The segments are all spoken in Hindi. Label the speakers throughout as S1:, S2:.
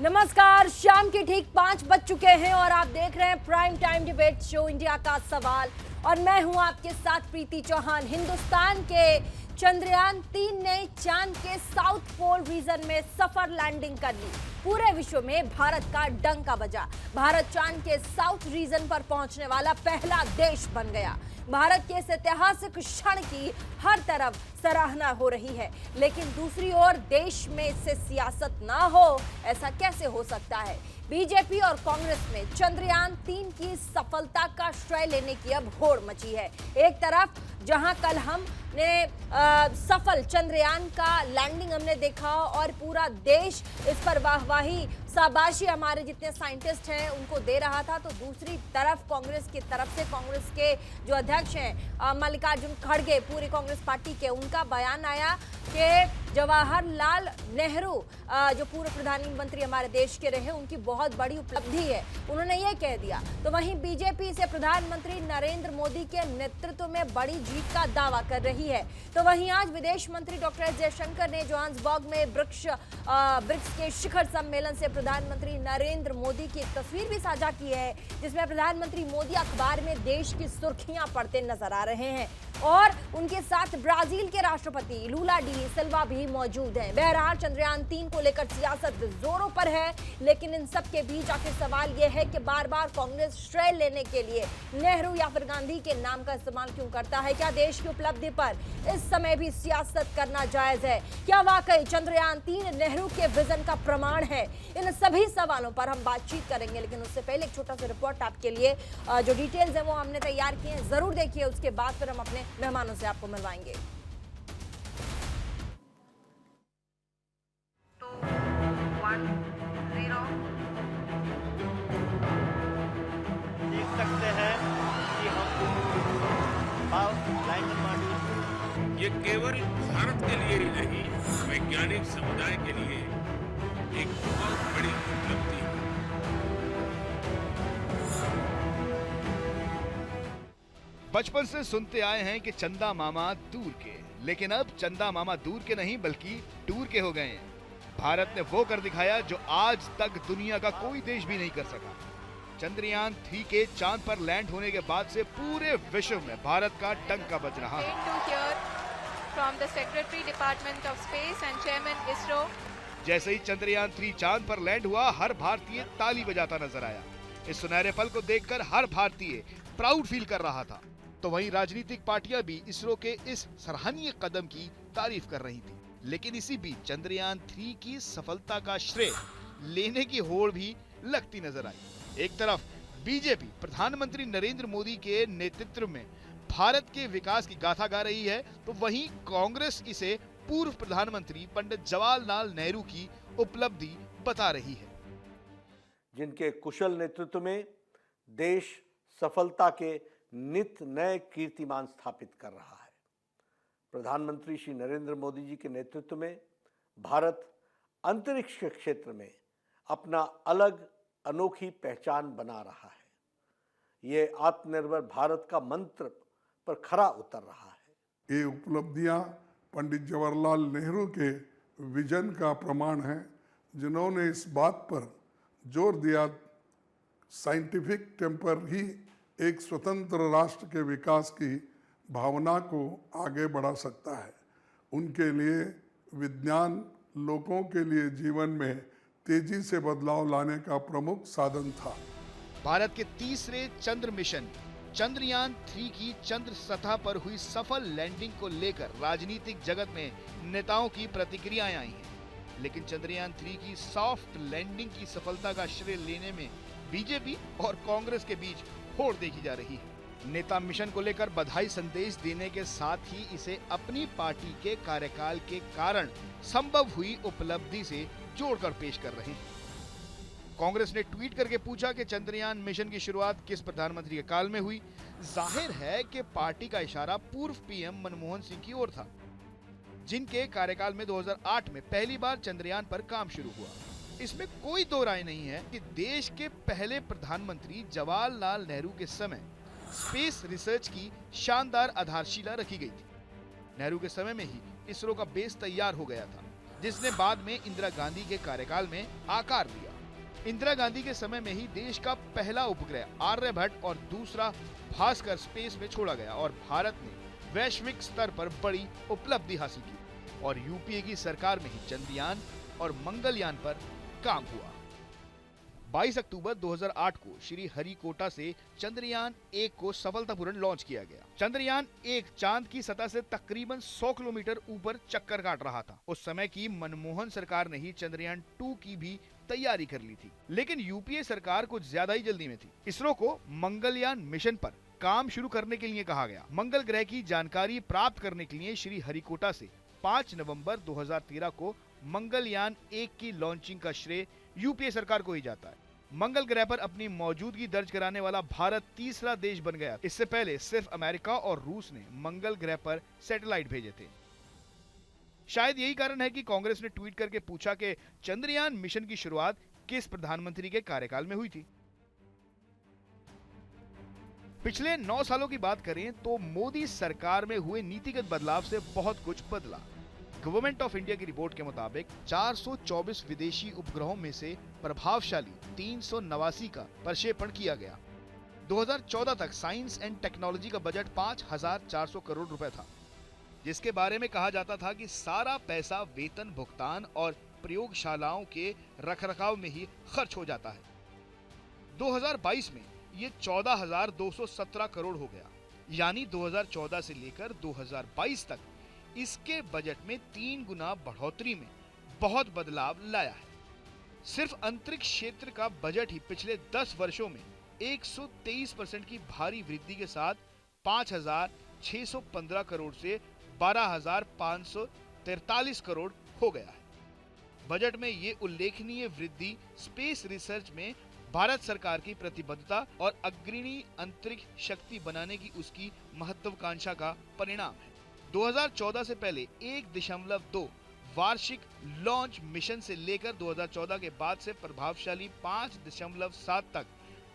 S1: नमस्कार, शाम के ठीक 5 बज चुके हैं और आप देख रहे हैं prime time debate show India का सवाल। और मैं हूं आपके साथ प्रीति चौहान। हिंदुस्तान के चंद्रयान-3 ने चांद के साउथ पोल रीजन में सफल लैंडिंग कर ली। पूरे विश्व में भारत का डंका बजा। भारत चांद के साउथ रीजन पर पहुंचने वाला पहला देश बन गया। भारत के इस ऐतिहासिक क्षण की हर तरफ सराहना हो रही है, लेकिन दूसरी ओर देश में इससे सियासत ना हो, ऐसा कैसे हो सकता है? बीजेपी और कांग्रेस में चंद्रयान-3 की सफलता का श्रेय लेने की अब होड़ मची है। एक तरफ जहां कल हमने सफल चंद्रयान का लैंडिंग हमने देखा और पूरा देश इस पर वाहवाही शाबाशी हमारे जितने साइंटिस्ट हैं उनको दे रहा था, तो दूसरी तरफ कांग्रेस की तरफ से कांग्रेस के जो अध्यक्ष हैं मल्लिकार्जुन खड़गे, पूरी कांग्रेस पार्टी के, उनका बयान आया कि जवाहरलाल नेहरू जो पूर्व प्रधानमंत्री हमारे देश के रहे, उनकी बहुत बड़ी उपलब्धि है, उन्होंने ये कह दिया। तो वहीं बीजेपी से प्रधानमंत्री नरेंद्र मोदी के नेतृत्व में बड़ी जीत का दावा कर रही है। तो वहीं आज विदेश मंत्री डॉक्टर एस जयशंकर ने जोहान्सबर्ग में ब्रिक्स के शिखर सम्मेलन से प्रधानमंत्री नरेंद्र मोदी की एक तस्वीर भी साझा की है, जिसमें प्रधानमंत्री मोदी अखबार में देश की सुर्खियां पढ़ते नजर आ रहे हैं और उनके साथ ब्राजील के राष्ट्रपति लूला डी सिल्वा भी मौजूद हैं। बहरहाल चंद्रयान-3 को लेकर सियासत जोरों पर है, लेकिन इन सब के बीच आखिर सवाल यह है कि बार बार कांग्रेस श्रेय लेने के लिए नेहरू या फिर गांधी के नाम का इस्तेमाल क्यों करता है? क्या देश की उपलब्धि पर इस समय भी सियासत करना जायज है? क्या वाकई चंद्रयान-3 नेहरू के विजन का प्रमाण है? इन सभी सवालों पर हम बातचीत करेंगे, लेकिन उससे पहले एक छोटा सा रिपोर्ट आपके लिए जो डिटेल्स है वो हमने तैयार किए हैं, जरूर देखिए। उसके बाद फिर हम अपने मेहमानों से आपको मिलवाएंगे।
S2: देख सकते हैं कि हम
S3: ये केवल भारत के लिए ही नहीं, वैज्ञानिक समुदाय के लिए एक बहुत बड़ी उपलब्धि है।
S4: बचपन से सुनते आए हैं कि चंदा मामा दूर के, लेकिन अब चंदा मामा दूर के नहीं बल्कि टूर के हो गए हैं। भारत ने वो कर दिखाया जो आज तक दुनिया का कोई देश भी नहीं कर सका। चंद्रयान-3 के चांद पर लैंड होने के बाद से पूरे विश्व में भारत का डंका बज रहा है।
S5: From the Secretary Department of Space and Chairman ISRO.
S4: जैसे ही चंद्रयान-3 चांद पर लैंड हुआ, हर भारतीय ताली बजाता नजर आया। इस सुनहरे पल को देखकर हर भारतीय प्राउड फील कर रहा था। तो वहीं राजनीतिक पार्टियां भी इसरो के इस सराहनीय कदम की तारीफ कर रही थी। लेकिन इसी बीच चंद्रयान-3 की सफलता का श्रेय लेने की होड़ भी लगती नजर आई। एक तरफ बीजेपी प्रधानमंत्री नरेंद्र मोदी के नेतृत्व में भारत के विकास की गाथा गा रही है, तो वहीं कांग्रेस इसे पूर्व प्रधानमंत्री पंडित जवाहरलाल नेहरू की उपलब्धि बता रही है,
S2: जिनके कुशल नेतृत्व में देश सफलता के नित नए कीर्तिमान स्थापित कर रहा है। प्रधानमंत्री श्री नरेंद्र मोदी जी के नेतृत्व में भारत अंतरिक्ष के क्षेत्र में अपना अलग अनोखी पहचान बना रहा है। ये आत्मनिर्भर भारत का मंत्र पर खरा उतर रहा है।
S6: ये उपलब्धियां पंडित जवाहरलाल नेहरू के विजन का प्रमाण है, जिन्होंने इस बात पर जोर दिया साइंटिफिक टेम्पर ही एक स्वतंत्र राष्ट्र के विकास की भावना को आगे बढ़ा सकता है। उनके लिए विज्ञान लोगों के लिए जीवन में तेजी से बदलाव लाने का प्रमुख साधन था।
S4: भारत के तीसरे चंद्र मिशन चंद्रयान-3 की चंद्र सतह पर हुई सफल लैंडिंग को लेकर राजनीतिक जगत में नेताओं की प्रतिक्रियाएं आई हैं। लेकिन चंद्रयान-3 की सॉफ्ट लैंडिंग की सफलता का श्रेय लेने में बीजेपी और कांग्रेस के बीच होड़ देखी जा रही है। नेता मिशन को लेकर बधाई संदेश देने के साथ ही इसे अपनी पार्टी के कार्यकाल के कारण संभव हुई उपलब्धि से जोड़कर पेश कर रहे हैं। कांग्रेस ने ट्वीट करके पूछा कि चंद्रयान मिशन की शुरुआत किस प्रधानमंत्री के काल में हुई। जाहिर है कि पार्टी का इशारा पूर्व पीएम मनमोहन सिंह की ओर था, जिनके कार्यकाल में 2008 में पहली बार चंद्रयान पर काम शुरू हुआ। इसमें कोई दो राय नहीं है कि देश के पहले प्रधानमंत्री जवाहरलाल नेहरू के समय स्पेस रिसर्च की शानदार आधारशिला रखी गई थी। नेहरू के समय में ही इसरो का बेस तैयार हो गया था, जिसने बाद में इंदिरा गांधी के कार्यकाल में आकार लिया। इंदिरा गांधी के समय में ही देश का पहला उपग्रह आर्यभट्ट और दूसरा भास्कर स्पेस में छोड़ा गया और भारत ने वैश्विक स्तर पर बड़ी उपलब्धि हासिल की और यूपीए की सरकार में ही चंद्रयान और मंगलयान पर काम हुआ। 22 अक्टूबर 2008 को श्री हरिकोटा से चंद्रयान 1 को सफलतापूर्ण लॉन्च किया गया। चंद्रयान 1 चांद की सतह से तकरीबन 100 किलोमीटर ऊपर चक्कर काट रहा था। उस समय की मनमोहन सरकार ने ही चंद्रयान 2 की भी तैयारी कर ली थी, लेकिन यूपीए सरकार कुछ ज्यादा ही जल्दी में थी। इसरो को मंगलयान मिशन पर काम शुरू करने के लिए कहा गया। मंगल ग्रह की जानकारी प्राप्त करने के लिए श्री हरिकोटा से 5 नवंबर 2013 को मंगलयान 1 की लॉन्चिंग का श्रेय यूपीए सरकार को ही जाता है। मंगल ग्रह पर अपनी मौजूदगी दर्ज कराने वाला भारत तीसरा देश बन गया। इससे पहले सिर्फ अमेरिका और रूस ने मंगल ग्रह पर सैटेलाइट भेजे थे। शायद यही कारण है कि कांग्रेस ने ट्वीट करके पूछा कि चंद्रयान मिशन की शुरुआत किस प्रधानमंत्री के कार्यकाल में हुई थी। पिछले 9 सालों की बात करें तो मोदी सरकार में हुए नीतिगत बदलाव से बहुत कुछ बदला। गवर्नमेंट ऑफ इंडिया की रिपोर्ट के मुताबिक 424 विदेशी उपग्रहों में से प्रभावशाली 389 का प्रक्षेपण किया गया। 2014 तक साइंस एंड टेक्नोलॉजी का बजट 5,400 करोड़ रुपए था, जिसके बारे में कहा जाता था कि सारा पैसा वेतन भुगतान और प्रयोगशालाओं के रखरखाव में ही खर्च हो जाता है। 2022 में ये 14,217 करोड़ हो गया, यानी 2014 से लेकर 2022 तक इसके बजट में 3 गुना बढ़ोतरी में बहुत बदलाव लाया है। सिर्फ अंतरिक्ष क्षेत्र का बजट ही पिछले 10 वर्षों में 123% की भारी वृद्धि के साथ 5,615 करोड़ से 12,543 करोड़ हो गया है। बजट में ये उल्लेखनीय वृद्धि स्पेस रिसर्च में भारत सरकार की प्रतिबद्धता और अग्रणी अंतरिक्ष शक्ति बनाने की उसकी महत्वाकांक्षा का परिणाम है। 2014 से पहले 1.2 वार्षिक लॉन्च मिशन से लेकर 2014 के बाद से प्रभावशाली 5.7 तक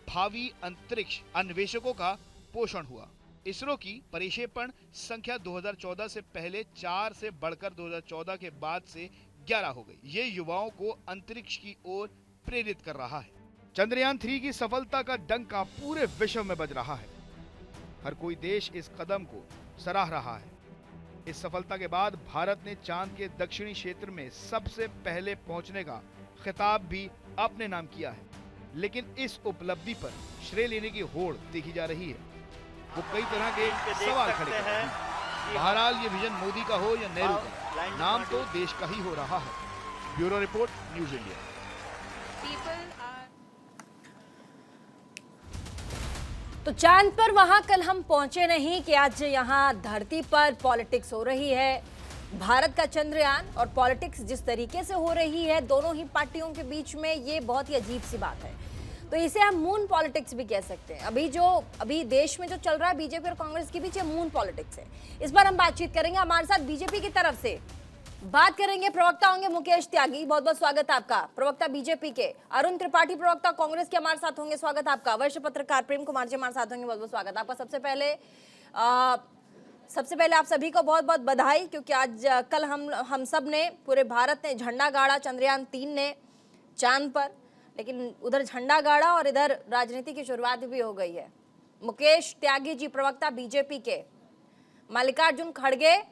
S4: भावी अंतरिक्ष अन्वेषकों का पोषण हुआ। इसरो की प्रक्षेपण संख्या 2014 से पहले 4 से बढ़कर 2014 के बाद से 11 हो गई। ये युवाओं को अंतरिक्ष की ओर प्रेरित कर रहा है। चंद्रयान 3 की सफलता का डंका पूरे विश्व में बज रहा है। हर कोई देश इस कदम को सराह रहा है। इस सफलता के बाद भारत ने चांद के दक्षिणी क्षेत्र में सबसे पहले पहुंचने का खिताब भी अपने नाम किया है, लेकिन इस उपलब्धि पर श्रेय लेने की होड़ देखी जा रही है। वो कई तरह के सवाल खड़े करते हैं। बहरहाल ये विजन मोदी का हो या नेहरू का, नाम तो देश का ही हो रहा है। Bureau report, news India.
S1: तो चांद पर वहां कल हम पहुंचे नहीं कि आज यहां धरती पर पॉलिटिक्स हो रही है। भारत का चंद्रयान और पॉलिटिक्स जिस तरीके से हो रही है दोनों ही पार्टियों के बीच में, ये बहुत ही अजीब सी बात है। तो इसे हम मून पॉलिटिक्स भी कह सकते हैं। अभी देश में जो चल रहा है बीजेपी और कांग्रेस के बीच, ये मून पॉलिटिक्स है। इस बार हम बातचीत करेंगे। हमारे साथ बीजेपी की तरफ से बात करेंगे प्रवक्ता होंगे मुकेश त्यागी। बहुत बहुत स्वागत है आपका। प्रवक्ता बीजेपी के अरुण त्रिपाठी, प्रवक्ता कांग्रेस के हमारे साथ होंगे, स्वागत आपका। वरिष्ठ पत्रकार प्रेम कुमार जी हमारे साथ होंगे, बहुत बहुत स्वागत आपका। सबसे पहले आप सभी को बहुत बहुत बधाई, क्योंकि आज कल हम सब ने, पूरे भारत ने झंडा गाड़ा चंद्रयान 3 ने चांद पर, लेकिन उधर झंडा गाड़ा और इधर राजनीति की शुरुआत भी हो गई है। मुकेश त्यागी जी, प्रवक्ता बीजेपी के, मल्लिकार्जुन खड़गे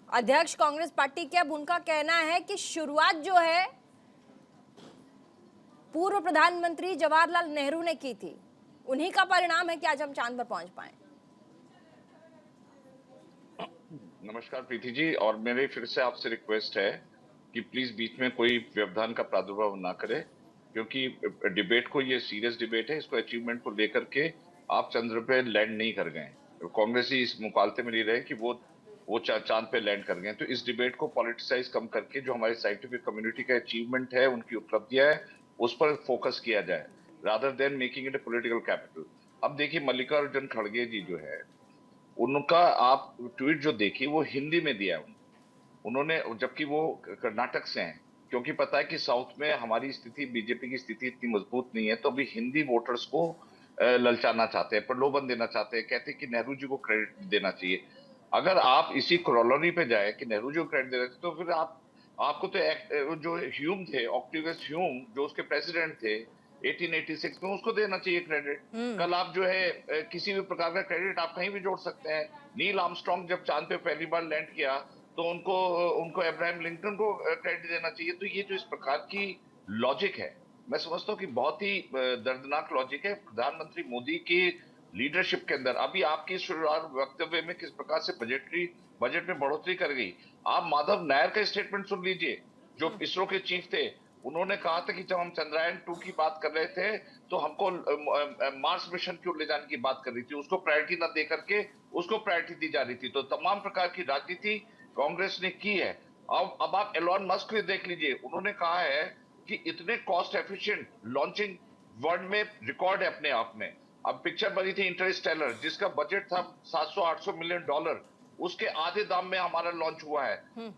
S1: अध्यक्ष कांग्रेस पार्टी के, अब उनका कहना है कि शुरुआत जो है पूर्व प्रधानमंत्री जवाहरलाल नेहरू ने की थी, उन्हीं का परिणाम है कि आज हम चांद पर पहुंच पाए।
S7: नमस्कार प्रीति जी, और मेरी फिर से आपसे रिक्वेस्ट है कि प्लीज बीच में कोई व्यवधान का प्रादुर्भाव ना करे, क्योंकि डिबेट को, ये सीरियस डिबेट है, इसको अचीवमेंट को लेकर के आप चंद्र पे लैंड नहीं कर गए। कांग्रेसी इस मुकालते में नहीं रहे कि वो चांद पे लैंड कर गए। तो इस डिबेट को पॉलिटिसाइज कम करके जो हमारी साइंटिफिक कम्युनिटी का अचीवमेंट है, उनकी उपलब्धियां है, उस पर फोकस किया जाए, rather than making it A political capital. अब देखिए, मल्लिकार्जुन खड़गे जी जो है, उनका आप ट्वीट जो देखी वो हिंदी में दिया है उन्होंने, जबकि वो कर्नाटक से हैं, क्योंकि पता है कि साउथ में हमारी स्थिति, बीजेपी की स्थिति इतनी मजबूत नहीं है, तो अभी हिंदी वोटर्स को ललचाना चाहते हैं, प्रलोभन देना चाहते हैं, कहते हैं कि नेहरू जी को क्रेडिट देना चाहिए। अगर आप इसी क्रोलरी पे जाए कि नेहरू जी को क्रेडिट देना चाहिए, तो फिर आप आपको तो जो ह्यूम थे, ऑक्टेवियस ह्यूम, जो उसके प्रेसिडेंट थे 1886 में, उसको देना चाहिए क्रेडिट। कल आप जो है किसी भी प्रकार का क्रेडिट आप कहीं भी जोड़ सकते हैं। नील आर्मस्ट्रांग जब चांद पे पहली बार लैंड किया तो उनको अब्राहम लिंकन को क्रेडिट देना चाहिए। तो ये जो इस प्रकार की लॉजिक है, मैं समझता हूँ कि बहुत ही दर्दनाक लॉजिक है। प्रधानमंत्री मोदी की लीडरशिप के अंदर अभी आपकी शुरुआत वक्तव्य में किस प्रकार से बजट में बढ़ोतरी कर गई। आप माधव नायर का स्टेटमेंट सुन लीजिए, जो इसरो के चीफ थे। उन्होंने कहा था कि जब हम चंद्रयान 2 की बात कर रहे थे तो हमको मार्स मिशन की ओर ले जाने की बात कर रही थी, उसको प्रायोरिटी ना दे करके उसको प्रायोरिटी दी जा रही थी। तो तमाम प्रकार की राजनीति कांग्रेस ने की है। अब आप एलोन मस्क को देख लीजिए, उन्होंने कहा है कि इतने कॉस्ट एफिशिएंट लॉन्चिंग वर्ल्ड में रिकॉर्ड है अपने आप में। अब पिक्चर बनी थी इंटरस्टेलर, जिसका बजट था 700-800 मिलियन डॉलर, उसके आधे दाम में हमारा लॉन्च हुआ है।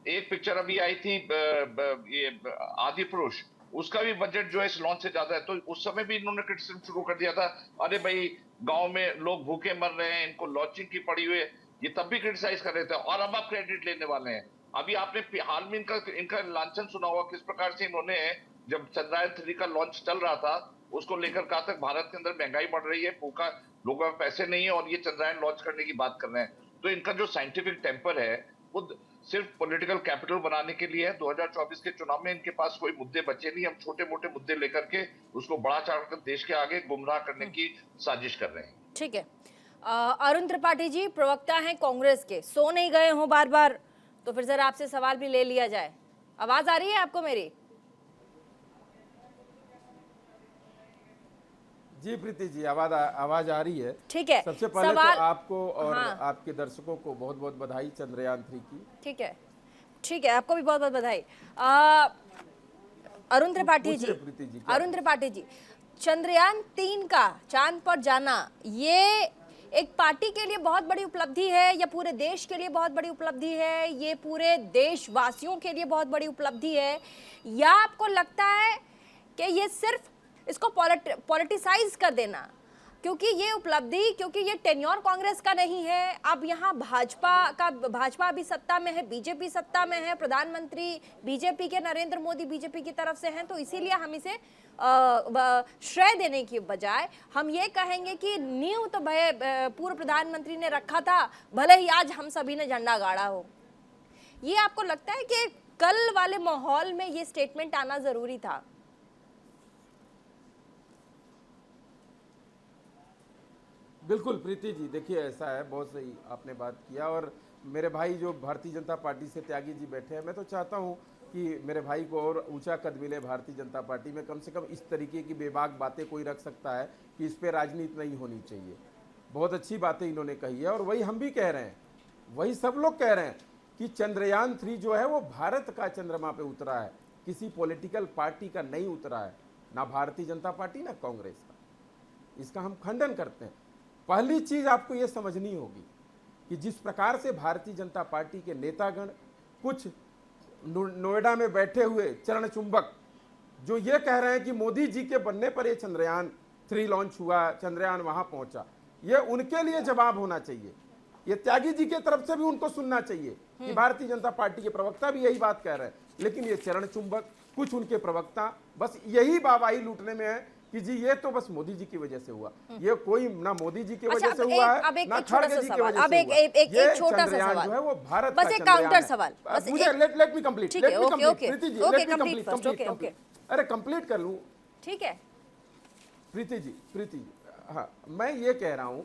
S7: एक पिक्चर अभी आई थी ये आदि पुरुष, उसका भी बजट जो है इस लॉन्च से ज्यादा है। तो उस समय भी इन्होंने क्रिटिसिज्म शुरू कर दिया था, अरे भाई गांव में लोग भूखे मर रहे हैं, इनको लॉन्चिंग की पड़ी हुई है, ये तब भी क्रिटिसाइज कर रहे थे। और अब आप क्रेडिट लेने वाले हैं। अभी आपने हाल में इनका लांछन सुना होगा, किस प्रकार से इन्होंने जब चंद्रयान 3 का लॉन्च चल रहा था उसको लेकर कहा था भारत के अंदर महंगाई बढ़ रही है, भूखा लोगों में पैसे नहीं है, और ये चंद्रयान लॉन्च करने की बात कर रहे हैं। तो इनका जो साइंटिफिक टेम्पर है वो सिर्फ पॉलिटिकल कैपिटल बनाने के लिए है। 2024 के चुनाव में इनके पास कोई मुद्दे बचे नहीं, हम छोटे मोटे मुद्दे लेकर के उसको बढ़ा चढ़ाकर देश के आगे गुमराह करने की साजिश कर रहे हैं।
S1: ठीक है, अरुण त्रिपाठी जी प्रवक्ता हैं कांग्रेस के, सो नहीं गए हो बार बार, तो फिर जरा आपसे सवाल भी ले लिया जाए। आवाज आ रही है आपको मेरी?
S8: जी प्रीति जी, आवाज आ रही है।
S1: ठीक है,
S8: सबसे पहले
S1: सवाल
S8: तो आपको और
S1: हाँ।
S8: आपके दर्शकों को बहुत बहुत बधाई चंद्रयान 3 की।
S1: ठीक है, ठीक है, आपको भी बहुत बहुत बधाई। अरुण त्रिपाठी जी,
S8: प्रीति जी,
S1: अरुण त्रिपाठी जी, चंद्रयान 3 का चांद पर जाना ये एक पार्टी के लिए बहुत बड़ी उपलब्धि है या पूरे देश के लिए बहुत बड़ी उपलब्धि है? ये पूरे देशवासियों के लिए बहुत बड़ी उपलब्धि है, या आपको लगता है कि ये सिर्फ इसको पॉलिटिसाइज कर देना, क्योंकि ये उपलब्धि, क्योंकि ये टेन्योर कांग्रेस का नहीं है, अब यहाँ भाजपा अभी सत्ता में है, बीजेपी सत्ता में है, प्रधानमंत्री बीजेपी के, नरेंद्र मोदी बीजेपी की तरफ से हैं, तो इसीलिए हम इसे श्रेय देने की बजाय हम ये कहेंगे कि नींव तो पूर्व प्रधानमंत्री ने रखा था, भले ही आज हम सभी ने झंडा गाड़ा हो। ये आपको लगता है कि कल वाले माहौल में ये स्टेटमेंट आना जरूरी था?
S8: बिल्कुल प्रीति जी, देखिए ऐसा है, बहुत सही आपने बात किया। और मेरे भाई जो भारतीय जनता पार्टी से त्यागी जी बैठे हैं, मैं तो चाहता हूं कि मेरे भाई को और ऊंचा कद मिले भारतीय जनता पार्टी में। कम से कम इस तरीके की बेबाक बातें कोई रख सकता है कि इस पर राजनीति नहीं होनी चाहिए। बहुत अच्छी बातें इन्होंने कही है और वही हम भी कह रहे हैं, वही सब लोग कह रहे हैं कि चंद्रयान 3 जो है वो भारत का चंद्रमा पे उतरा है, किसी पॉलिटिकल पार्टी का नहीं उतरा है, ना भारतीय जनता पार्टी ना कांग्रेस का। इसका हम खंडन करते हैं। पहली चीज आपको यह समझनी होगी कि जिस प्रकार से भारतीय जनता पार्टी के नेतागण, कुछ नोएडा में बैठे हुए चरण चुंबक जो ये कह रहे हैं कि मोदी जी के बनने पर ये चंद्रयान 3 लॉन्च हुआ, चंद्रयान वहां पहुंचा, ये उनके लिए जवाब होना चाहिए। ये त्यागी जी के तरफ से भी उनको सुनना चाहिए कि भारतीय जनता पार्टी के प्रवक्ता भी यही बात कह रहे हैं, लेकिन ये चरण चुंबक, कुछ उनके प्रवक्ता बस यही वाहवाही लूटने में है कि जी ये तो बस मोदी जी की वजह से हुआ। ये कोई ना मोदी जी की वजह से हुआ है, ना खड़गे जी की वजह से हुआ।
S1: एक छोटा सा सवाल
S8: जो है वो भारत
S1: बस एक काउंटर सवाल,
S8: मुझे let me complete, Preeti ji, let me complete, अरे कंप्लीट कर लूं।
S1: ठीक है
S8: प्रीति जी, हाँ, मैं ये कह रहा हूं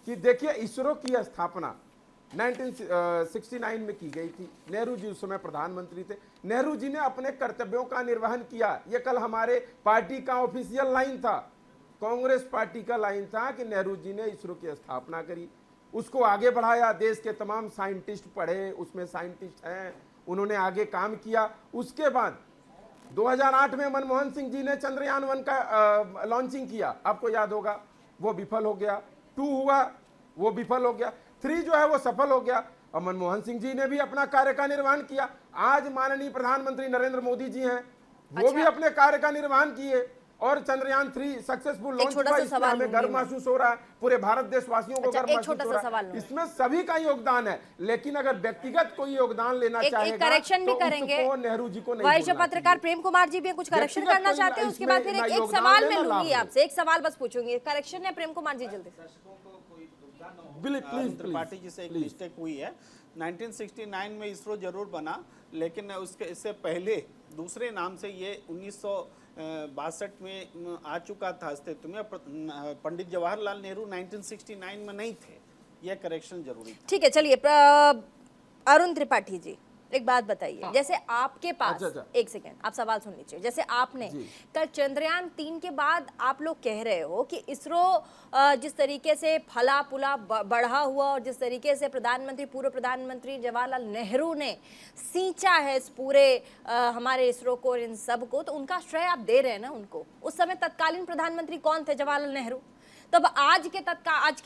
S8: कि देखिए इसरो की स्थापना 1969 में की गई थी। नेहरू जी उस समय प्रधानमंत्री थे। नेहरू जी ने अपने कर्तव्यों का निर्वहन किया। ये कल हमारे पार्टी का ऑफिशियल लाइन था, कांग्रेस पार्टी का लाइन था कि नेहरू जी ने इसरो की स्थापना करी, उसको आगे बढ़ाया, देश के तमाम साइंटिस्ट पढ़े, उसमें साइंटिस्ट हैं, उन्होंने आगे काम किया। उसके बाद 2008 में मनमोहन सिंह जी ने चंद्रयान 1 का लॉन्चिंग किया, आपको याद होगा, वो विफल हो गया। 2 हुआ, वो विफल हो गया। 3 जो है वो सफल हो गया और मनमोहन सिंह जी ने भी अपना कार्य का निर्वहन किया। आज माननीय प्रधानमंत्री नरेंद्र मोदी जी हैं, वो भी अपने कार्य का निर्वहन किए। और चंद्रयान 3 सक्सेसफुल
S1: एक
S8: लॉन्च
S1: छोटा
S8: हुआ,
S1: सा
S8: इसमें
S1: सवाल
S8: हमें गर्व
S1: लूंगी मैं।
S8: महसूस हो रहा है, पूरे भारत देशवासियों को
S1: अच्छा,
S8: गर्व
S1: एक
S8: महसूस
S1: छोटा
S8: हो
S1: सा
S8: रहा
S1: सवाल
S8: है।
S1: लूंगी।
S8: इसमें सभी का योगदान है, लेकिन अगर व्यक्तिगत कोई योगदान लेना
S1: एक
S8: चाहेगा
S1: करेक्शन भी
S8: तो
S1: करेंगे।
S8: उसको नेहरू जी को नहीं
S1: वरिष्ठ
S8: बोलना
S1: पत्रकार
S8: चाहिए।
S1: प्रेम कुमार जी भी कुछ करेक्शन
S8: व्यक्तिगत
S1: करना
S8: कोई
S1: चाहते हैं, उसके
S8: इसमें
S1: बाद फिर
S8: ना
S1: एक
S8: योगदान
S1: सवाल
S8: ले,
S1: मैं
S8: ना लाभ
S1: लूंगी
S8: ले।
S1: आपसे, एक सवाल बस पूछूंगी। करेक्शन है प्रेम कुमार जी, जल्दी।
S8: प्लीज
S9: त्रिपाठी जी से एक मिस्टेक हुई है। 1969 में इसरो जरूर बना, लेकिन उसके इससे पहले दूसरे नाम से ये 1962 में आ चुका था अस्तित्व में। पंडित जवाहरलाल नेहरू 1969 में नहीं थे, ये करेक्शन जरूरी था।
S1: ठीक है, चलिए अरुण त्रिपाठी जी एक बात बताइए, जैसे आपके पास
S8: अच्छा।
S1: एक सेकेंड, आप सवाल सुन लीजिए। जैसे आपने कल चंद्रयान 3 के बाद आप लोग कह रहे हो कि इसरो जिस तरीके से फला फूला बढ़ा हुआ और जिस तरीके से पूर्व प्रधानमंत्री जवाहरलाल नेहरू ने सींचा है इस पूरे हमारे इसरो को और इन सब को, तो उनका श्रेय आप दे रहे हैं ना उनको। उस समय तत्कालीन प्रधानमंत्री कौन थे? जवाहरलाल नेहरू। तब आज के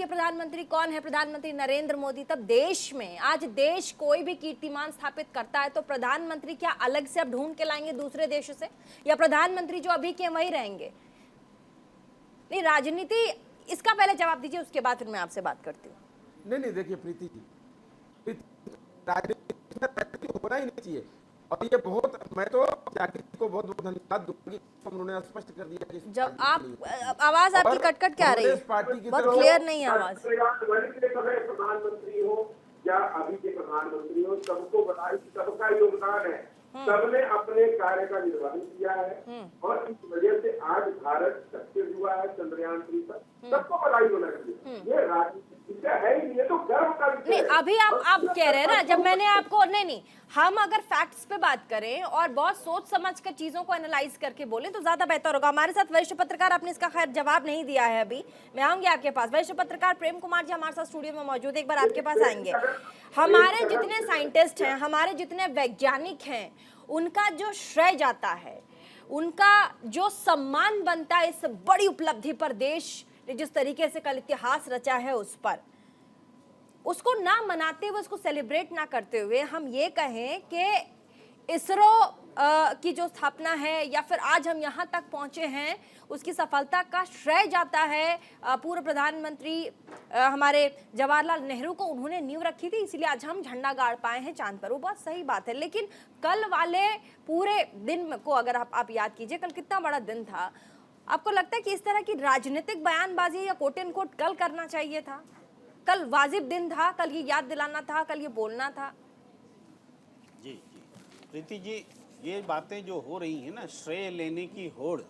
S1: प्रधानमंत्री कौन है? प्रधानमंत्री नरेंद्र मोदी। तब देश में आज देश कोई भी कीर्तिमान स्थापित करता है तो प्रधानमंत्री क्या अलग से अब ढूंढ के लाएंगे दूसरे देश से, या प्रधानमंत्री जो अभी के वही रहेंगे? नहीं, राजनीति, इसका पहले जवाब दीजिए, उसके बाद फिर मैं आपसे बात करती हूँ।
S8: नहीं, देखिए प्रीति जी, राजनीति होना ही नहीं चाहिए। और ये बहुत, मैं तो त्यागी को बहुत धन्यवाद दूंगी, उन्होंने स्पष्ट कर दिया कि
S1: जब आप आवाज आपकी कट के आ रही है, बहुत क्लियर नहीं है आवाज।
S10: प्रधानमंत्री हो या अभी के प्रधानमंत्री हो, सबको बताया कि सबका योगदान है, सबने अपने कार्य का निर्वहन किया है और इस वजह से आज भारत सक्सेस हुआ है चंद्रयान 3 पर। सबको बधाई होना चाहिए। ये राजनीति है ही नहीं, ये तो गर्व का विषय
S1: नहीं,
S10: है।
S1: अभी आप कह रहे हैं ना, जब मैंने आपको नहीं, हम अगर फैक्ट्स पे बात करें और बहुत सोच समझ कर चीजों को एनालाइज करके बोलें तो ज्यादा बेहतर होगा। हमारे साथ वरिष्ठ पत्रकार, आपने इसका खैर जवाब नहीं दिया है, अभी मैं आऊंगी आपके पास। वरिष्ठ पत्रकार प्रेम कुमार जी हमारे साथ स्टूडियो में मौजूद, एक बार आपके पास आएंगे। हमारे जितने साइंटिस्ट हैं, हमारे जितने वैज्ञानिक हैं, उनका जो श्रेय जाता है, उनका जो सम्मान बनता है इस बड़ी उपलब्धि पर, देश ने जिस तरीके से कल इतिहास रचा है उस पर, उसको ना मनाते हुए, उसको सेलिब्रेट ना करते हुए हम ये कहें कि इसरो की जो स्थापना है या फिर आज हम यहाँ तक पहुँचे हैं, उसकी सफलता का श्रेय जाता है पूर्व प्रधानमंत्री हमारे जवाहरलाल नेहरू को। उन्होंने नींव रखी थी, इसलिए आज हम झंडा गाड़ पाए हैं चांद पर। वो बहुत सही बात है, लेकिन कल वाले पूरे दिन को अगर आप याद कीजिए, कल कितना बड़ा दिन था। आपको लगता है कि इस तरह की राजनीतिक बयानबाजी या कोट एंड कोट कल करना चाहिए था? कल वाजिब दिन था, कल ये याद दिलाना था, कल ये बोलना था?
S9: जी प्रीति जी, ये बातें जो हो रही हैं ना, श्रेय लेने की होड़,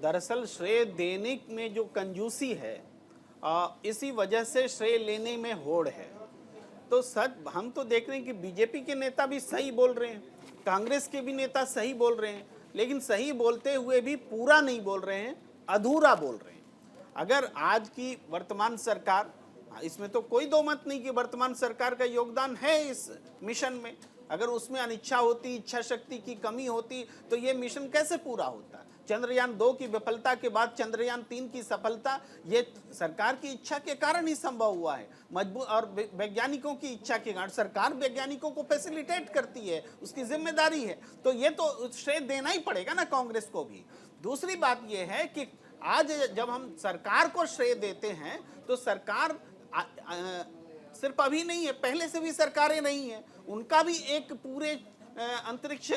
S9: दरअसल श्रेय देने में जो कंजूसी है, इसी वजह से श्रेय लेने में होड़ है। तो सच हम तो देख रहे हैं कि बीजेपी के नेता भी सही बोल रहे हैं, कांग्रेस के भी नेता सही बोल रहे हैं, लेकिन सही बोलते हुए भी पूरा नहीं बोल रहे हैं, अधूरा बोल रहे हैं। अगर आज की वर्तमान सरकार, इसमें तो कोई दो मत नहीं कि वर्तमान सरकार का योगदान है इस मिशन में, अगर उसमें अनिच्छा होती, इच्छा शक्ति की कमी होती तो ये मिशन कैसे पूरा होता? चंद्रयान 2 की विफलता के बाद चंद्रयान 3 की सफलता ये सरकार की इच्छा के कारण ही संभव हुआ है, मजबूत और वैज्ञानिकों की इच्छा के कारण। सरकार वैज्ञानिकों को फैसिलिटेट करती है, उसकी जिम्मेदारी है, तो ये तो श्रेय देना ही पड़ेगा ना कांग्रेस को भी। दूसरी बात ये है कि आज जब हम सरकार को श्रेय देते हैं तो सरकार सिर्फ अभी नहीं है, पहले से भी सरकारें नहीं है, उनका भी एक पूरे अंतरिक्ष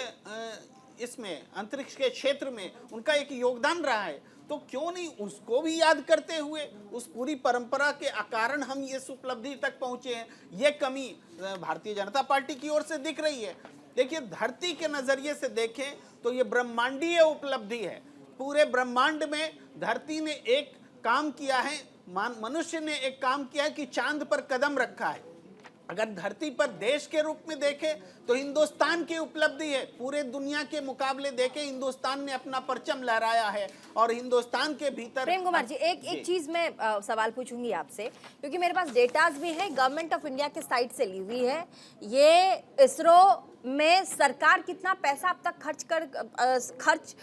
S9: के क्षेत्र में उनका एक योगदान रहा है। तो क्यों नहीं उसको भी याद करते हुए, उस पूरी परंपरा के कारण हम इस उपलब्धि तक पहुंचे हैं। ये कमी भारतीय जनता पार्टी की ओर से दिख रही है। देखिए, धरती के नजरिए से देखें तो ये ब्रह्मांडीय उपलब्धि है। पूरे ब्रह्मांड में धरती ने एक काम किया है, मनुष्य ने एक काम किया है कि चांद पर कदम रखा है। अगर धरती पर देश के रूप में देखें तो हिंदुस्तान की उपलब्धि है। पूरे दुनिया के मुकाबले देखें, हिंदुस्तान ने अपना परचम लहराया है और हिंदुस्तान के भीतर।
S1: प्रेम कुमार जी, एक चीज मैं सवाल पूछूंगी आपसे, क्योंकि मेरे पास डेटाज भी है, गवर्नमेंट ऑफ इंडिया के साइट से ली हुई है। ये इसरो में सरकार कितना पैसा अब तक खर्च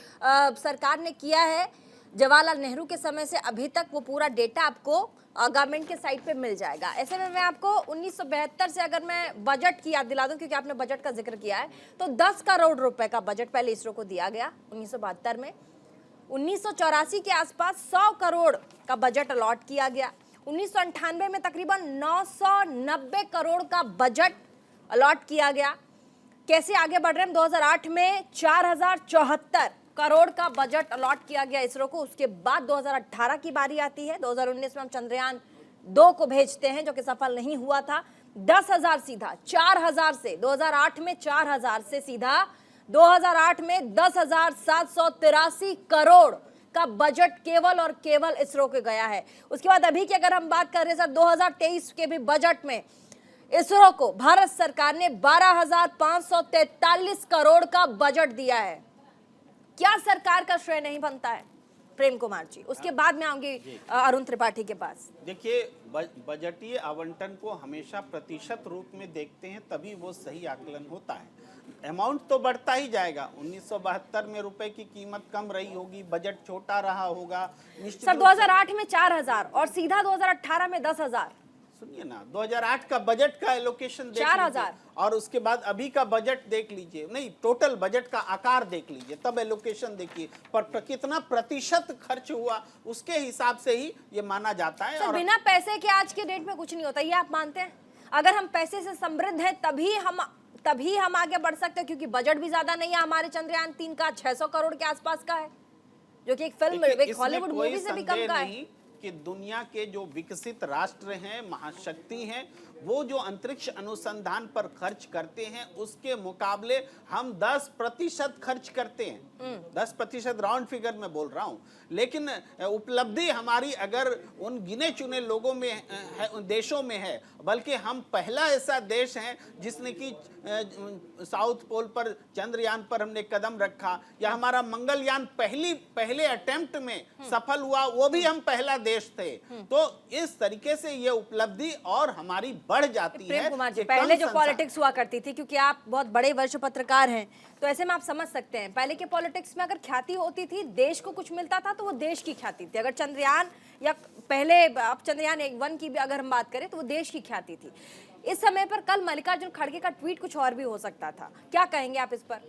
S1: सरकार ने किया है जवाहरलाल नेहरू के समय से अभी तक, वो पूरा डेटा आपको गवर्नमेंट के साइट पे मिल जाएगा। ऐसे में मैं आपको 1972 से अगर मैं बजट की याद दिला दूं, क्योंकि आपने बजट का जिक्र किया है, तो 10 करोड़ रुपए का बजट पहले इसरो को दिया गया 1972 में। 1984 के आसपास 100 करोड़ का बजट अलॉट किया गया। 1998 में तकरीबन 990 करोड़ का बजट अलॉट किया गया। कैसे आगे बढ़ रहे हैं? 2008 में 4074 करोड़ का बजट अलॉट किया गया इसरो को। उसके बाद 2018 की बारी आती है। 2019 में हम चंद्रयान 2 को भेजते हैं, जो कि सफल नहीं हुआ था। 10,000 सीधा 4,000 से 2008 में 4,000 से सीधा 2008 में 10,783 करोड़ का बजट केवल और केवल इसरो के गया है। उसके बाद अभी की अगर हम बात कर रहे हैं सर, 2023 के भी बजट में इसरो को भारत सरकार ने 12,543 करोड़ का बजट दिया है। क्या सरकार का श्रेय नहीं बनता है? प्रेम कुमार जी, उसके बाद में आऊंगी अरुण त्रिपाठी के पास।
S9: देखिए, बजटीय आवंटन को हमेशा प्रतिशत रूप में देखते हैं, तभी वो सही आकलन होता है। अमाउंट तो बढ़ता ही जाएगा। 1972 में रुपए की कीमत कम रही होगी, बजट छोटा रहा होगा।
S1: सर 2008 में 4,000 और सीधा 2018 में 10,000।
S9: सुनिए ना, 2008 का बजट का एलोकेशन देख
S1: 4,000
S9: और उसके बाद अभी का बजट देख लीजिए, नहीं टोटल बजट का आकार देख लीजिए, तब एलोकेशन देखिए, पर कितना प्रतिशत खर्च हुआ उसके हिसाब से ही ये माना जाता है।
S1: और बिना पैसे के आज के डेट में कुछ नहीं होता, ये आप मानते हैं? अगर हम पैसे से समृद्ध हैं तभी हम आगे बढ़ सकते हैं, क्योंकि बजट भी ज्यादा नहीं है हमारे चंद्रयान 3 का, 600 करोड़ के आसपास का है, जो कि एक फिल्म, एक हॉलीवुड मूवी से भी कम का है।
S9: कि दुनिया के जो विकसित राष्ट्र हैं, महाशक्ति हैं, वो जो अंतरिक्ष अनुसंधान पर खर्च करते हैं, उसके मुकाबले हम 10% खर्च करते हैं। 10% राउंड फिगर में बोल रहा हूं, लेकिन उपलब्धि हमारी अगर उन गिने चुने लोगों में है, उन देशों में है, बल्कि हम पहला ऐसा देश है जिसने कि साउथ पोल पर चंद्रयान पर हमने कदम रखा, या हमारा मंगलयान पहले अटेम्प्ट में सफल हुआ, वो भी हम पहला देश थे। तो इस तरीके से ये उपलब्धि और हमारी बढ़ जाती है।
S1: प्रेम कुमार जी, पहले जो पॉलिटिक्स हुआ करती थी, क्योंकि आप बहुत बड़े वरिष्ठ पत्रकार हैं, तो ऐसे में आप समझ सकते हैं, पहले के पॉलिटिक्स में अगर ख्याति होती थी, देश को कुछ मिलता था तो वो देश की ख्याति थी। अगर चंद्रयान या पहले अब चंद्रयान 1 की भी अगर हम बात करें तो वो देश की ख्याति थी। इस समय पर कल मल्लिकार्जुन खड़गे का ट्वीट कुछ और भी हो सकता था, क्या कहेंगे आप इस पर?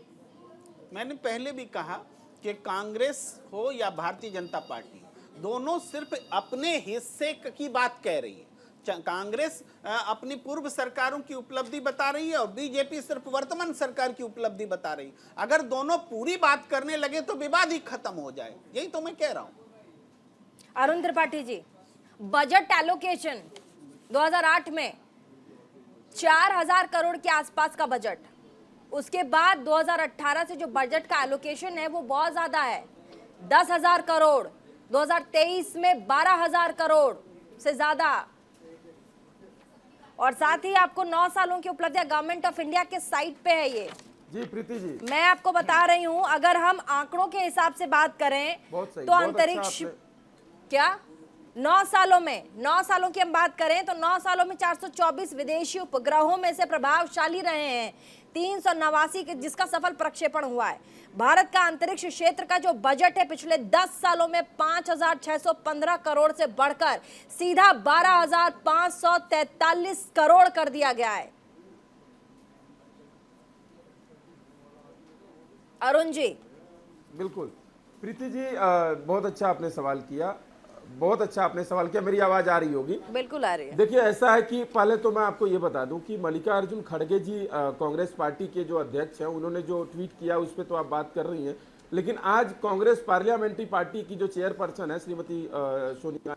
S9: मैंने पहले भी कहा कि कांग्रेस हो या भारतीय जनता पार्टी, दोनों सिर्फ अपने हिस्से की बात कह रही है। कांग्रेस अपनी पूर्व सरकारों की उपलब्धि बता रही है और बीजेपी सिर्फ वर्तमान सरकार की उपलब्धि बता रही है। अगर दोनों पूरी बात करने लगे तो विवाद ही खत्म हो जाए, यही तो मैं कह रहा हूं।
S1: अरुण त्रिपाठी जी, बजट एलोकेशन 2008 में 4,000 करोड़ के आसपास का बजट, उसके बाद 2018 से जो बजट का एलोकेशन है वो बहुत ज्यादा है, 10,000 करोड़। 2023 में 12,000 करोड़ से ज्यादा, और साथ ही आपको 9 सालों की उपलब्धियां गवर्नमेंट ऑफ इंडिया के साइट पे है ये।
S8: जी प्रीति जी,
S1: मैं आपको बता रही हूं, अगर हम आंकड़ों के हिसाब से बात करें तो अंतरिक्ष क्या 9 सालों की हम बात करें तो 9 सालों में 424 विदेशी उपग्रहों में से प्रभावशाली रहे हैं 389 जिसका सफल प्रक्षेपण हुआ है। भारत का अंतरिक्ष क्षेत्र का जो बजट है पिछले 10 सालों में 5,615 करोड़ से बढ़कर सीधा 12,543 करोड़ कर दिया गया है। अरुण जी।
S8: बिल्कुल प्रीति जी, बहुत अच्छा आपने सवाल किया, बहुत अच्छा आपने सवाल किया। मेरी आवाज आ रही होगी?
S1: बिल्कुल आ रही है।
S8: देखिए, ऐसा है कि पहले तो मैं आपको ये बता दूं कि मल्लिकार्जुन खड़गे जी कांग्रेस पार्टी के जो अध्यक्ष हैं, उन्होंने जो ट्वीट किया उस पर तो आप बात कर रही हैं, लेकिन आज कांग्रेस पार्लियामेंट्री पार्टी की जो चेयरपर्सन है श्रीमती सोनिया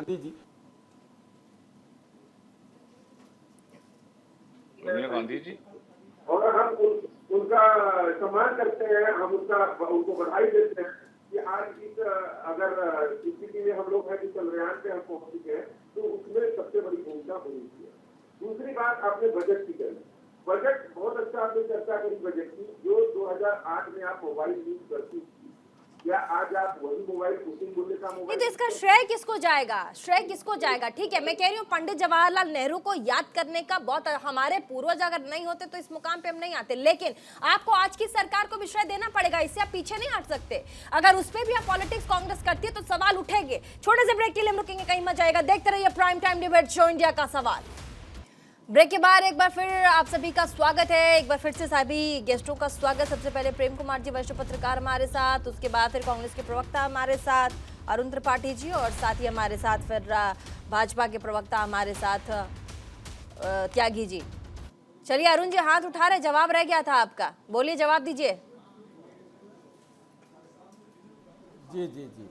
S8: गांधी जी,
S10: और हम उनका सम्मान करते हैं, हम उनको बधाई देते हैं कि आज इस अगर स्थिति में हम लोग हैं कि चंद्रयान पे हम पहुंच चुके हैं, तो उसमें सबसे बड़ी भूमिका होनी चाहिए। दूसरी बात, आपने बजट की करी, बजट बहुत अच्छा आपने चर्चा करी बजट की, जो 2008 में आप मोबाइल यूज करती थी, क्या आज आप वही मोबाइल उसी मूल्य का मोबाइल?
S1: नहीं तो इसका श्रेय किसको जाएगा? श्रेय किसको जाएगा? ठीक है, मैं कह रही हूँ पंडित जवाहरलाल नेहरू को याद करने का बहुत, हमारे पूर्वज अगर नहीं होते तो इस मुकाम पे हम नहीं आते, लेकिन आपको आज की सरकार को भी श्रेय देना पड़ेगा, इससे आप पीछे नहीं हट सकते। अगर उस पर भी आप पॉलिटिक्स कांग्रेस करती है तो सवाल उठेंगे। छोटे से ब्रेक के लिए हम रुकेंगे, कहीं मत जाएगा, देखते रहिए prime time debate show India का सवाल। ब्रेक के बाद एक बार फिर आप सभी का स्वागत है। एक बार फिर से सभी गेस्टों का स्वागत। सबसे पहले प्रेम कुमार जी वरिष्ठ पत्रकार हमारे साथ, उसके बाद फिर कांग्रेस के प्रवक्ता हमारे साथ अरुण त्रिपाठी जी, और साथ ही हमारे साथ फिर भाजपा के प्रवक्ता हमारे साथ त्यागी जी। चलिए अरुण जी हाथ उठा रहे, जवाब रह गया था आपका, बोलिए जवाब दीजिए।
S8: जी जी जी,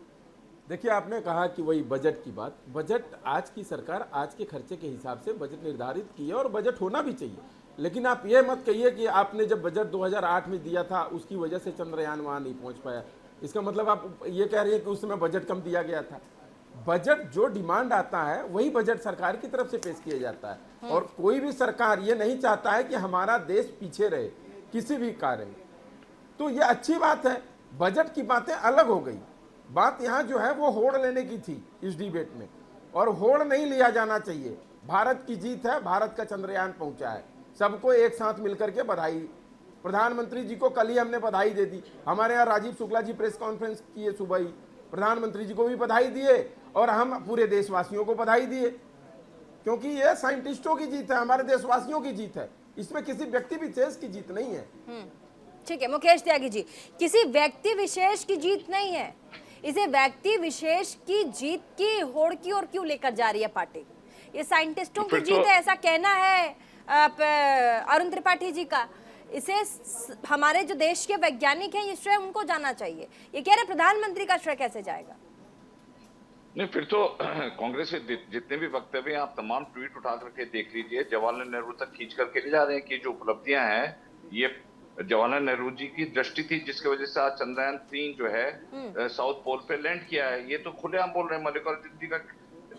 S8: देखिए आपने कहा कि वही बजट की बात, बजट आज की सरकार आज के खर्चे के हिसाब से बजट निर्धारित की है और बजट होना भी चाहिए। लेकिन आप ये मत कहिए कि आपने जब बजट 2008 में दिया था उसकी वजह से चंद्रयान वहां नहीं पहुंच पाया। इसका मतलब आप ये कह रहे हैं कि उस समय बजट कम दिया गया था। बजट जो डिमांड आता है वही बजट सरकार की तरफ से पेश किया जाता है, और कोई भी सरकार ये नहीं चाहता है कि हमारा देश पीछे रहे किसी भी कार्य में। तो ये अच्छी बात है, बजट की बातें अलग हो गई। बात यहाँ जो है वो होड़ लेने की थी इस डिबेट में, और होड़ नहीं लिया जाना चाहिए। भारत की जीत है, भारत का चंद्रयान पहुंचा है, सबको एक साथ मिलकर के बधाई। प्रधानमंत्री जी को कल ही हमने बधाई दे दी। हमारे यहाँ राजीव शुक्ला जी प्रेस कॉन्फ्रेंस किए सुबह ही, प्रधानमंत्री जी को भी बधाई दिए और हम पूरे देशवासियों को बधाई दिए, क्योंकि ये साइंटिस्टों की जीत है, हमारे देशवासियों की जीत है, इसमें किसी व्यक्ति विशेष की जीत नहीं है।
S1: ठीक है मुकेश त्यागी जी, किसी व्यक्ति विशेष की जीत नहीं है, इसे व्यक्ति विशेष की जीत की होड़ की ओर क्यों लेकर जा रही है पार्टी? ये साइंटिस्टों की जीत है ऐसा कहना है अरुण त्रिपाठी जी का। इसे हमारे जो देश के वैज्ञानिक हैं ये श्रेय उनको जाना चाहिए। ये कह रहे प्रधानमंत्री का श्रेय कैसे जाएगा?
S7: नहीं, फिर तो कांग्रेस के जितने भी वक्तव्य हैं आप तमाम ट्वीट उठा करके देख लीजिए, जवाहरलाल नेहरू तक खींच करके ले जा रहे हैं कि जो उपलब्धियां हैं ये जवाहरलाल नेहरू जी की दृष्टि थी, जिसकी वजह से आज चंद्रयान 3 जो है साउथ पोल पे लैंड किया है। ये तो खुलेआम बोल रहे हैं। मल्लिकार्जुन जी का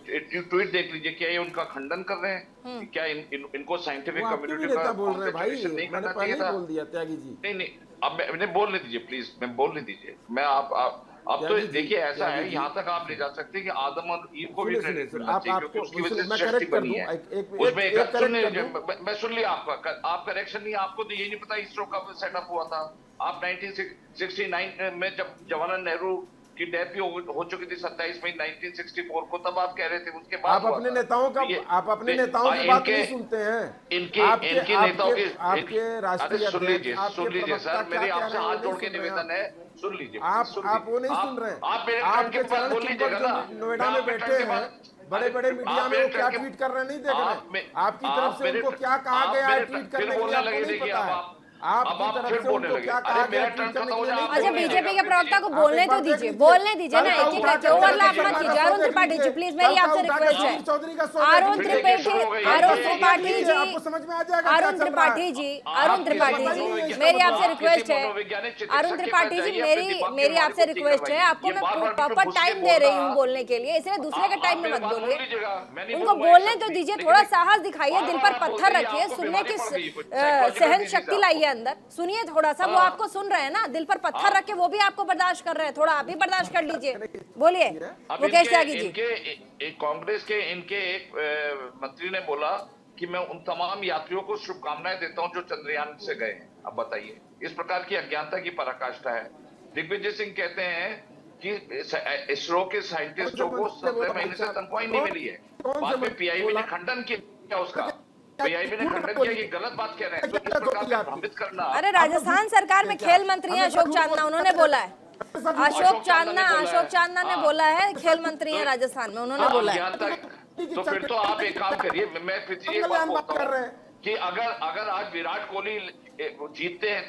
S7: ट्वीट देख लीजिए, क्या ये उनका खंडन कर रहे हैं? क्या इनको साइंटिफिक कम्युनिटी का
S8: बोल रहे हैं भाई,
S7: नहीं करना
S8: मैंने
S7: चाहिए था?
S8: बोल दिया त्यागी जी।
S7: नहीं, अब मैंने बोलने दीजिए प्लीज, मैं बोलने दीजिए। मैं आप अब तो देखिए ऐसा है, यहाँ तक आप ले जा सकते हैं कि आदम और ईव को भी क्रेडिट मिलना चाहिए, क्योंकि उसकी वजह से सृष्टि बनी है। उसमें मैं सुन लिया आपका, आप करेक्शन नहीं, आपको तो ये नहीं पता इसरो कब सेटअप हुआ था। आप 1969 में जब जवाहरलाल नेहरू की डेथ भी हो चुकी थी 27 मई 1964 को, तब आप कह रहे थे। उसके बाद
S8: आप अपने नेताओं की बात नहीं सुनते हैं।
S7: इनके नेताओं की
S8: आपके राष्ट्रीय
S7: सुन लीजिए सर, मेरे आपसे हाथ जोड़ के निवेदन है, सुन लीजिए।
S8: आप वो नहीं सुन रहे।
S7: आपके चरण बोल लीजिएगा ना,
S8: नोएडा में बैठे हैं, बड़े बड़े मीडिया में वो क्या ट्वीट कर रहे हैं नहीं देख रहे। आपकी तरफ से उनको क्या कहा गया है ट्वीट करने के लिए आपको नहीं पता है। आपकी तरफ से उनको क्या कहा गया है ट्वीट करने के लिए नहीं पता।
S1: अच्छा बीजेपी के प्रवक्ता को बोलने तो दीजिए, बोलने दीजिए ना, एक एक करके ओवरलैप मत कीजिए। अरुण त्रिपाठी जी प्लीज, मेरी आपसे रिक्वेस्ट है। अरुण त्रिपाठी जी, मेरी आपसे रिक्वेस्ट है। अरुण त्रिपाठी जी, मेरी आपसे रिक्वेस्ट है, आपको मैं प्रॉपर टाइम दे रही हूँ बोलने के लिए, इसलिए दूसरे के टाइम में मत बोलिए। उनको बोलने तो दीजिए, थोड़ा साहस दिखाइए, दिल पर पत्थर रखिए, सुनने की सहन शक्ति लाइए अंदर, सुनिए थोड़ा सा। वो आपको सुन रहे हैं ना, दिल पर पत्थर रख के वो भी आपको बर्दाश्त कर रहे हैं, थोड़ा आप भी बर्दाश्त कर लीजिए। बोलिए मुकेश त्यागी जी।
S7: कांग्रेस के इनके एक मंत्री ने बोला कि मैं उन तमाम यात्रियों को शुभकामनाएं देता हूं जो चंद्रयान से गए हैं। अब बताइए, इस प्रकार की अज्ञानता की पराकाष्ठा है। दिग्विजय सिंह कहते हैं कि इसरो के साइंटिस्टों को 17 महीने से तनख्वाह नहीं मिली है। बाद में पीआईबी ने खंडन किया, उसका पीआईबी ने खंडन किया कि गलत बात कह रहे हैं। तो इस प्रकार का भ्रमित करना।
S1: अरे राजस्थान सरकार में खेल मंत्री हैं अशोक चांदना, उन्होंने बोला है। अशोक चांदना ने बोला है, खेल मंत्री हैं राजस्थान में, उन्होंने बोला है।
S7: तो फिर तो आप एक काम करिए, मैं फिर एक बात बोलता हूं कि अगर आज विराट कोहली जीतते हैं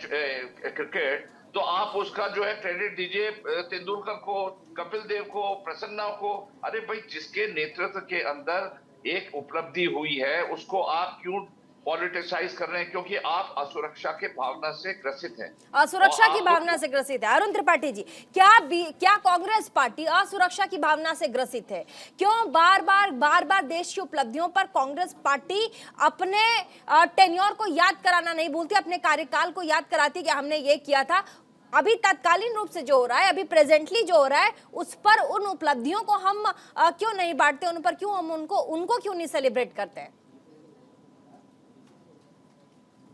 S7: क्रिकेट, तो आप उसका जो है क्रेडिट दीजिए तेंदुलकर को, कपिल देव को, प्रसन्ना को। अरे भाई, जिसके नेतृत्व के अंदर एक उपलब्धि हुई है उसको आप क्यों पॉलिटिसाइज कर रहे हैं? क्योंकि आप असुरक्षा के भावना से ग्रसित हैं।
S1: असुरक्षा की भावना से ग्रसित है अरुण त्रिपाठी जी। क्या कांग्रेस पार्टी असुरक्षा की भावना से ग्रसित है? क्यों बार बार देश की उपलब्धियों पर कांग्रेस पार्टी अपने टेन्योर को याद कराना नहीं भूलती, अपने कार्यकाल को याद कराती कि हमने ये किया था। अभी तत्कालीन रूप से जो हो रहा है, अभी प्रेजेंटली जो हो रहा है, उस पर उन उपलब्धियों को हम क्यों नहीं बांटते, उन पर क्यों हम उनको क्यों नहीं सेलिब्रेट करते हैं?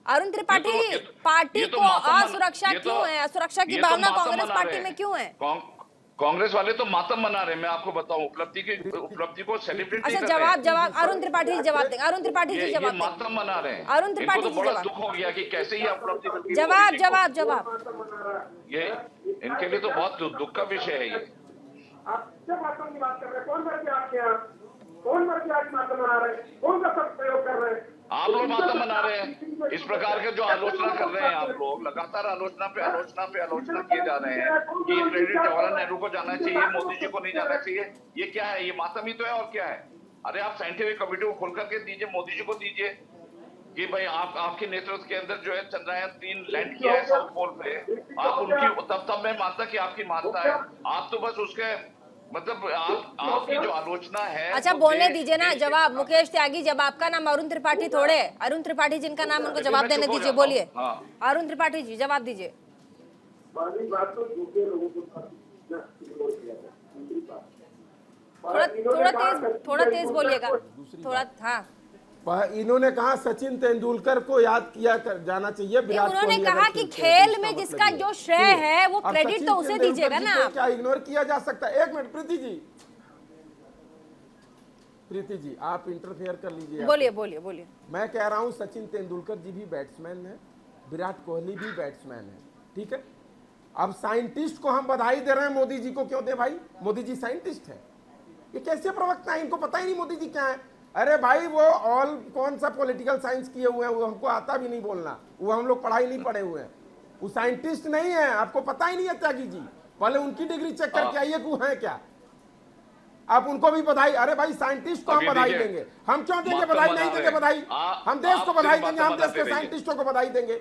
S1: अरुण त्रिपाठी, पार्टी को असुरक्षा क्यों है? असुरक्षा की भावना कांग्रेस पार्टी में क्यों है?
S7: कांग्रेस वाले तो मातम मना रहे हैं, मैं आपको बताऊं, उपलब्धि को सेलिब्रेट नहीं
S1: अच्छा,
S7: कर रहे हैं।
S1: जवाब अरुण त्रिपाठी जी जवाब देंगे। अरुण त्रिपाठी जी
S7: ये
S1: जवाब देंगे।
S7: मातम मना रहे हैं।
S1: अरुण त्रिपाठी
S7: इनको
S1: जी
S7: तो बड़ा
S1: जवाब।
S7: दुख हो गया कि कैसे ये उपलब्धि मिल गई
S1: जवाब
S7: मोदी जी को।
S1: जवाब।
S7: ये इनके लिए तो बहुत दुख का विषय है ये।
S10: आप क्या मातम की बात कर रहे हैं? कौन मर गया आपके यहाँ? कौन मर गया आज मातम मना रहे हैं? कौन सा सब प्रयोग कर रहे हैं?
S7: आप लोग मातम मना रहे हैं। इस प्रकार के जो आलोचना कर रहे हैं आप लोग, लगातार आलोचना पे आलोचना किए जा रहे हैं कि ये क्रेडिट जवाहरलाल नेहरू को जाना चाहिए, मोदी जी को नहीं जाना चाहिए। ये क्या है? ये मातम ही तो है और क्या है? अरे आप साइंटिफिक कमेटी को खोल करके दीजिए, मोदी जी को दीजिए कि भाई आपके नेतृत्व के अंदर जो है चंद्रयान 3 लैंड किया है साउथ पोल पे, आप उनकी तब मैं मानता कि आपकी मानता है। आप तो बस उसके मतलब आपकी जो आलोचना है।
S1: अच्छा, बोलने दीजिए ना जवाब। मुकेश त्यागी, जब आपका नाम अरुण त्रिपाठी थोड़े, अरुण त्रिपाठी जिनका नाम, उनको जवाब देने दीजिए। बोलिए अरुण त्रिपाठी जी, जवाब दीजिए।
S10: पहली बात तो दूसरे लोगों को
S1: थोड़ा तेज बोलिएगा, थोड़ा। हाँ,
S8: इन्होंने कहा सचिन तेंदुलकर को याद किया जाना चाहिए।
S1: उन्होंने कहा कि खेल में जिसका जो श्रेय है वो क्रेडिट तो उसे दीजिएगा ना।
S8: क्या इग्नोर किया जा सकता है? एक मिनट प्रीति जी आप इंटरफेयर कर लीजिए।
S1: बोलिए।
S8: मैं कह रहा हूं सचिन तेंदुलकर जी भी बैट्समैन है, विराट कोहली भी बैट्समैन है, ठीक है। अब साइंटिस्ट को हम बधाई दे रहे हैं, मोदी जी को क्यों दे भाई? मोदी जी साइंटिस्ट है। ये कैसे प्रवक्ता है? इनको पता ही नहीं मोदी जी क्या है। अरे भाई वो कौन सा पॉलिटिकल साइंस किए हुए हैं, वो हमको आता भी नहीं बोलना, वो हम लोग पढ़ाई नहीं पढ़े हुए हैं, वो साइंटिस्ट नहीं है, आपको पता ही नहीं है त्यागी जी। पहले उनकी डिग्री चेक करके आइए कि वो है क्या। आप उनको भी बधाई। अरे भाई साइंटिस्ट को हम बधाई देंगे, हम क्यों देंगे बधाई? नहीं देंगे बधाई, हम देश को बधाई देंगे, हम देश के साइंटिस्टों को बधाई देंगे।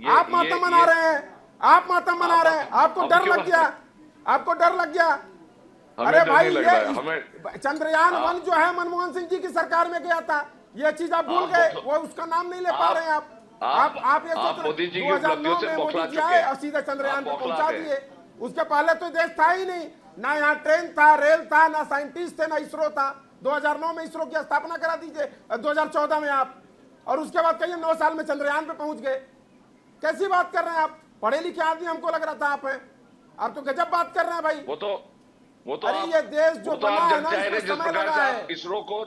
S8: आप मातम मना रहे हैं, आप मातम मना रहे हैं, आपको डर लग गया, आपको डर लग गया। अरे भाई ये चंद्रयान 1 जो है मनमोहन सिंह जी की सरकार में गया था, ये चीज आप भूल गए, वो उसका नाम नहीं ले पा रहे हैं आप ये सोच रहे 2009 में मोदी जी आए और सीधे चंद्रयान को पहुंचा दिए। उसके पहले तो देश था ही नहीं, ना यहाँ ट्रेन था, रेल था, ना साइंटिस्ट थे, ना इसरो था। 2009 में इसरो की स्थापना करा दीजिए, 2014 में आप, और उसके बाद कहिए 9 साल में चंद्रयान पे पहुंच गए। कैसी बात कर रहे हैं आप? पढ़े लिखे आदमी हमको लग रहा था आप हैं, आप तो गजब बात कर रहे हैं भाई।
S7: वो तो
S8: अरे ये देश जो बना है ना, इसमें समय लगा है।
S7: इसरो को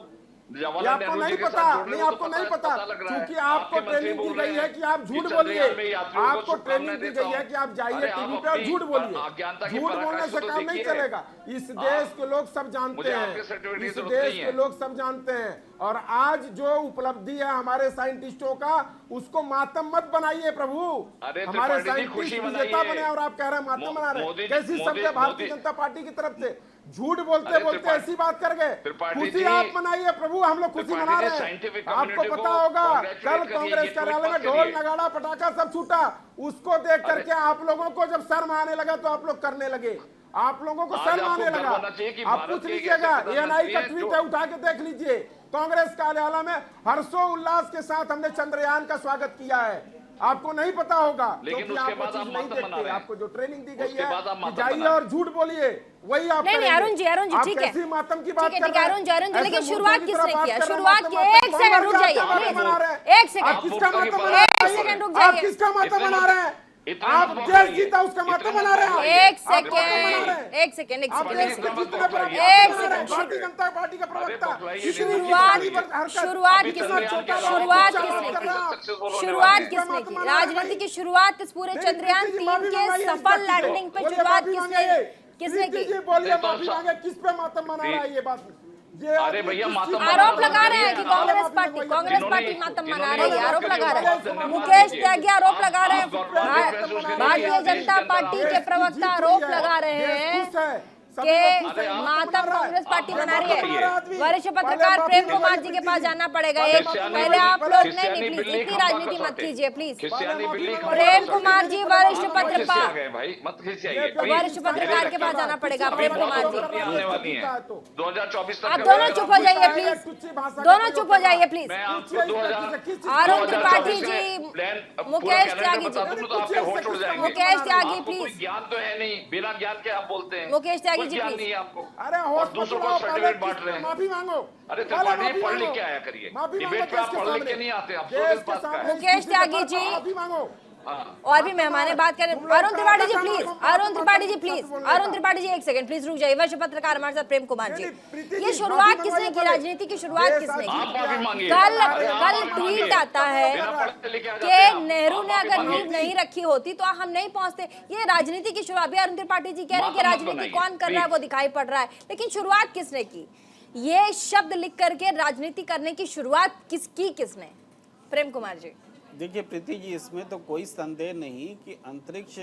S8: आपको नहीं पता, नहीं आपको नहीं पता, क्योंकि आपको ट्रेनिंग दी गई है कि आप झूठ बोलिए। आपको ट्रेनिंग दी गई है कि आप जाइए टीवी पे और झूठ बोलिए। झूठ बोलने से काम नहीं चलेगा। इस देश के लोग सब जानते हैं, इस देश के लोग सब जानते हैं। और आज जो उपलब्धि है हमारे साइंटिस्टों का, उसको मातम मत बनाइए प्रभु। हमारे साइंटिस्ट विजेता बने और आप कह रहे हैं मातम बना रहे हैं। कैसी सभ्य भारतीय जनता पार्टी की तरफ से झूठ बोलते बोलते ऐसी बात कर गए। खुशी आप मनाइए प्रभु, हम लोग खुशी मना रहे हैं। आपको पता होगा कल कांग्रेस कार्यालय में ढोल नगाड़ा पटाखा सब छूटा, उसको देख करके आप लोगों को जब शर्म आने लगा तो आप लोग करने लगे। आप लोगों को शर्म आने लगा। आप पूछ लीजिएगा, एएनआई का ट्वीट है, उठा के देख लीजिए। कांग्रेस कार्यालय में हर्षोल्लास के साथ हमने चंद्रयान का स्वागत किया है। आपको नहीं पता होगा,
S7: लेकिन
S8: उसके बाद आप नहीं देखते। आपको जो ट्रेनिंग दी गई है जाइए और झूठ बोलिए, वही आप
S1: नहीं अरुण जी ठीक है,
S8: कैसी मातम की बात कर रहे हैं?
S1: अरुण जी लेकिन शुरुआत किसने किया? शुरुआत की 1 सेकंड रुक जाइए, 1 सेकंड,
S8: किसका मातम मना रहे हैं?
S1: 1 सेकंड रुक जाइए।
S8: किसका मातम मना रहे हैं? आप देश जीता उसका मातम मना रहे हैं।
S1: 1 सेकंड
S8: भारतीय जनता पार्टी का प्रवक्ता
S1: शुरुआत किसने की? राजनीति की शुरुआत इस पूरे चंद्रयान 3 के सफल लैंडिंग पे शुरुआत किसने की?
S8: बोलिए, माफी मांगे, किस पे मातम मना रहा है? ये बात
S7: अरे भैया
S1: आरोप लगा रहे हैं कि कांग्रेस पार्टी मातम मना रही है, आरोप लगा रहे हैं। मुकेश त्यागी आरोप लगा रहे हैं, भारतीय जनता पार्टी के प्रवक्ता आरोप लगा रहे हैं कि मातम कांग्रेस पार्टी मना रही है। वरिष्ठ पत्रकार प्रेम कुमार जी के पास जाना पड़ेगा। एक पहले आप लोग नहीं, प्लीज इतनी राजनीति मत कीजिए प्लीज। प्रेम कुमार जी वरिष्ठ पत्रकार के पास जाना पड़ेगा। प्रेम कुमार जी
S7: 2024
S1: आप दोनों चुप हो जाइए प्लीज, दोनों चुप हो जाइए प्लीज। अरुण त्रिपाठी जी, मुकेश त्यागी जी, मुकेश त्यागी प्लीज।
S7: ज्ञान तो है नहीं, बिना ज्ञान के आप बोलते हैं।
S1: मुकेश त्यागी जी
S7: ज्ञान नहीं है आपको।
S8: अरे
S7: और दूसरों को सर्टिफिकेट बांट रहे हैं।
S8: माफी मांगो।
S7: अरे त्रिपाठी पढ़ लिख के आया करिए, डिबेट पे आप पढ़ लिख के नहीं आते। आप
S1: मुकेश त्यागी जी,
S8: माफी मांगो।
S7: हाँ।
S1: और भी मेहमान बात करें। अरुण त्रिपाठी जी प्लीज, अरुण त्रिपाठी जी प्लीज, अरुण त्रिपाठी जी एक सेकंड प्लीज रुक जाइए। वरिष्ठ पत्रकार हमारे साथ प्रेम कुमार जी, ये शुरुआत किसने की, राजनीति की शुरुआत किसने की? कल ट्वीट आता है कि नेहरू ने अगर नींव नहीं रखी होती तो हम नहीं पहुंचते। ये राजनीति की शुरुआत, अरुण त्रिपाठी जी कह रहे हैं कि राजनीति कौन कर रहा है वो दिखाई पड़ रहा है, लेकिन शुरुआत किसने की? ये शब्द लिख करके राजनीति करने की शुरुआत किसने? प्रेम कुमार जी।
S9: देखिए प्रीति जी, इसमें तो कोई संदेह नहीं कि अंतरिक्ष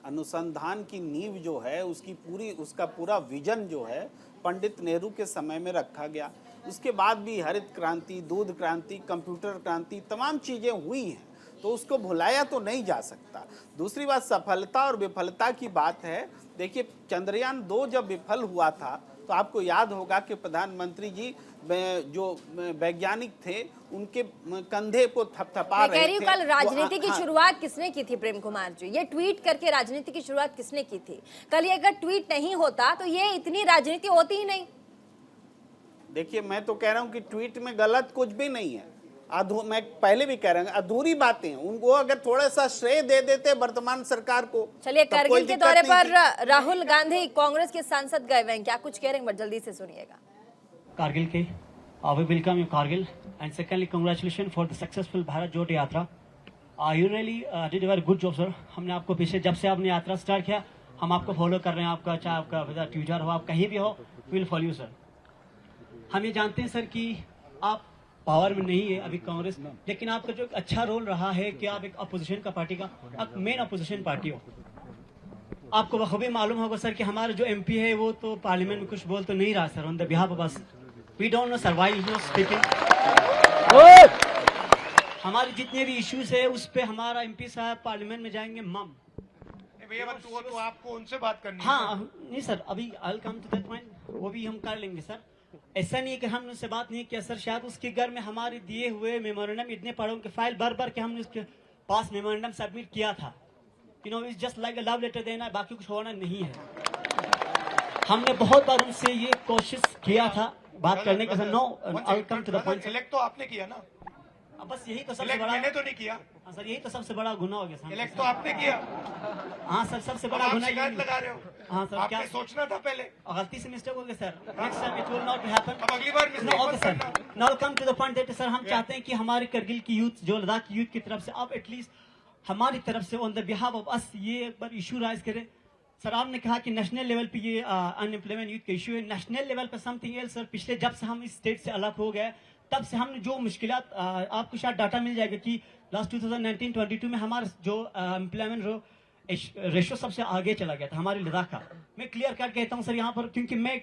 S9: अनुसंधान की नींव जो है उसका पूरा विजन जो है पंडित नेहरू के समय में रखा गया। उसके बाद भी हरित क्रांति, दूध क्रांति, कंप्यूटर क्रांति, तमाम चीज़ें हुई हैं, तो उसको भुलाया तो नहीं जा सकता। दूसरी बात सफलता और विफलता की बात है। देखिए चंद्रयान 2 जब विफल हुआ था तो आपको याद होगा कि प्रधानमंत्री जी जो वैज्ञानिक थे उनके कंधे को थपथपा रहे थे।
S1: कल राजनीति की शुरुआत किसने की थी प्रेम कुमार जी? ये ट्वीट करके राजनीति की शुरुआत किसने की थी? कल ये अगर ट्वीट नहीं होता तो ये इतनी राजनीति होती ही नहीं।
S9: देखिए मैं तो कह रहा हूं कि ट्वीट में गलत कुछ भी नहीं है। मैं पहले भी कह रहा हूं अधूरी बातें हैं, उनको अगर थोड़ा सा श्रेय दे देते वर्तमान सरकार को।
S1: चलिए, करगिल के दौरे पर राहुल गांधी कांग्रेस के सांसद गए हुए हैं, क्या कुछ कह रहे हैं? बट जल्दी से सुनिएगा।
S11: कारगिल के we welcome you Kargil, and secondly congratulations for the successful Bharat Jyoti यात्रा। You really did a very good job sir। हमने आपको पीछे जब से आपने यात्रा स्टार्ट किया हम आपको फॉलो कर रहे हैं। आपका चाहे आपका ट्विटर हो, आप कहीं भी हो, विल फॉलो यू सर। हम ये जानते हैं सर कि आप पावर में नहीं है अभी कांग्रेस, लेकिन आपका जो अच्छा रोल रहा है कि आप एक अपोजिशन का पार्टी का एक मेन अपोजिशन पार्टी हो। आपको बखूबी मालूम होगा सर कि हमारा जो एमपी है वो तो पार्लियामेंट में कुछ बोल तो नहीं रहा sir. On the behalf of us we don't know sir why he was speaking. हमारे जितने भी इश्यूज है उस पे हमारा एमपी साहब पार्लियामेंट में जाएंगे। मम
S12: भैया तो आपको उनसे बात करनी है।
S11: हाँ नहीं सर, अभी I will come to that point, वो भी हम कर लेंगे सर। ऐसा नहीं है कि हमने उससे बात नहीं किया सर। शायद उसके घर में हमारे दिए हुए मेमोरेंडम इतने पढ़ों के फाइल भर के हमने उसके पास मेमोरेंडम सबमिट किया था। You know it's just like a love letter देना, बाकी कुछ होना नहीं है। हमने बहुत बार उनसे ये कोशिश किया था बात करने का sir. No I will come to the point.
S12: Elect तो आपने किया ना,
S11: बस यही तो सबसे बड़ा,
S12: मैंने तो नहीं किया।
S11: हाँ सर, यही तो सबसे बड़ा गुनाह हो गया सर।
S12: इलेक्ट तो आपने किया।
S11: हाँ सर, सबसे बड़ा गुनाह
S12: शिकायत लगा रहे हो।
S11: हाँ सर,
S12: आपने सोचना था पहले।
S11: गलती से मिस्टेक हो गया sir. Next time it will not happen.
S12: अब अगली बार मिस्टेक मत करना।
S11: Now come to the point that sir हम चाहते हैं कि हमारे करगिल की यूथ, जो लद्दाख की यूथ की तरफ से आप एटलीस्ट हमारी तरफ से ऑन द बिहाफ ऑफ अस ये एक बार इशू राइज करें। सर आपने कहा कि नेशनल लेवल पे ये अनएम्प्लॉयमेंट यूथ का इशू है। नेशनल लेवल पे समथिंग एल्स सर। पिछले जब से हम इस स्टेट से अलग हो गए तब से हमने जो मुश्किलात, आपको शायद डाटा मिल जाएगा कि लास्ट 2019-22 में हमारा जो एम्प्लॉयमेंट रेशो सबसे आगे चला गया था हमारे लद्दाख का। मैं क्लियर कट कहता हूं सर यहाँ पर, क्योंकि मैं